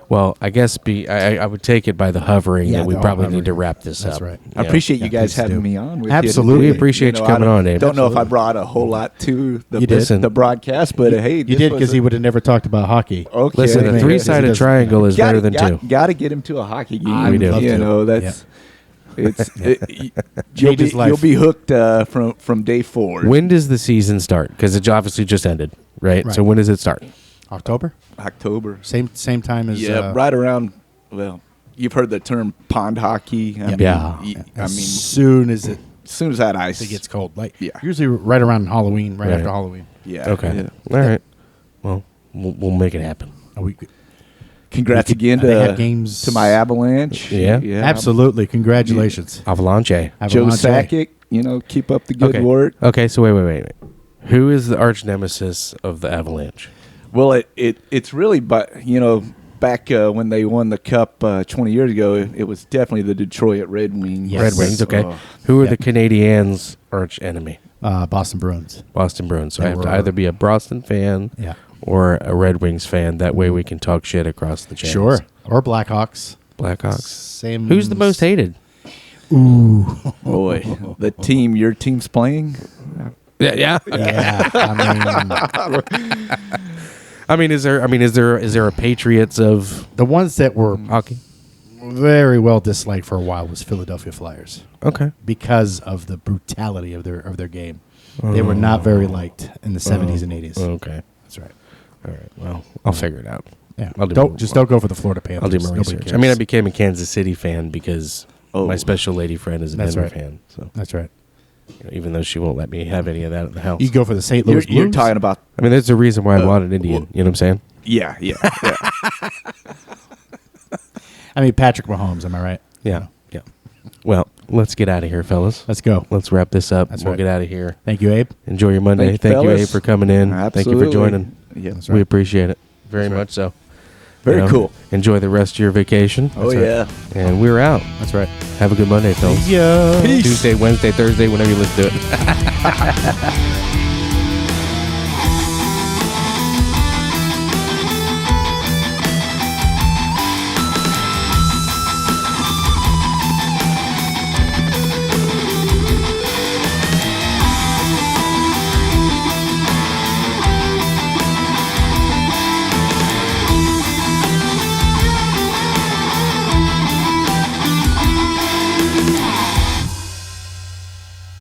Well, I guess I would take it by the hovering Yeah, that we the probably hovering. need to wrap this That's up. right. I appreciate you Yeah, guys please having do. me on. With Absolutely. You We appreciate you I coming don't- on, Dave. Don't know if I Absolutely. brought a whole lot to the You did. Listen. the broadcast, but hey, You did because he would have never talked about hocky. Okay. Listen, Okay. a three-sided Doesn't- triangle is better than two. Got to get him to a hockey game. I would do. love You to. know that's you'll Change his be life. you'll be hooked from day 4. When does the season start? Because it obviously just ended, right? Right. So when does it start? October? October. Same time as Right around. Well, you've heard the term pond hockey. I mean, Yeah. as soon as it as soon as that ice gets cold. Like Yeah. usually right around Halloween, right Right. after Halloween. yeah. Okay. yeah. All right. Well, we'll make it happen. Are we Congrats We could- again they have to games- to my Avalanche. Yeah. Absolutely. Congratulations. Avalanche. Joe Avalanche. Sakic, keep up the good Okay. work. Okay, so wait. Who is the arch nemesis of the Avalanche? Well, it's really, but back when they won the cup 20 years ago, it was definitely the Detroit Red Wings. Yes. Red Wings, okay. Oh. Who are Yeah. the Canadiens' arch enemy? Boston Bruins. Boston Bruins. So I They have to were- either be a Boston fan Yeah. or a Red Wings fan. That way we can talk shit across the channels. Sure. Or Blackhawks. Blackhawks. Same. Who's the most hated? Boy, your team's playing. Yeah. Yeah. I mean, is there a Patriots of The ones that were hockey? very well disliked for a while was Philadelphia Flyers Okay. because of the brutality of their game. They were not very liked in the 70s and 80s. Okay. That's right. All right. Well, I'll figure it out. Yeah. I'll do Don't my- don't go for the Florida Panthers. I'll do my Nobody research. cares. I mean, I became a Kansas City fan because Oh. my special lady friend is a That's Denver right. fan. So That's right. even though she won't let me have any of that at the house. You go for the St. You're, Louis you're Blues? talking about I mean, there's a reason why I'm not an Indian. You know what I'm saying? yeah. I mean, Patrick Mahomes, am I right? Yeah. Yeah. Well, let's get out of here, fellas. Let's go. Let's wrap this up. That's We'll right. get out of here. Thank you, Abe. Enjoy your Monday. Thank you, Abe, fellas. for coming in. Thank you for joining. Yeah. That's We right. appreciate it very much so. Very cool. Enjoy the rest of your vacation. Oh, right. yeah. And we're out. That's right. Have a good Monday, fellas. Yeah. Peace. Tuesday, Wednesday, Thursday, whenever you listen to it.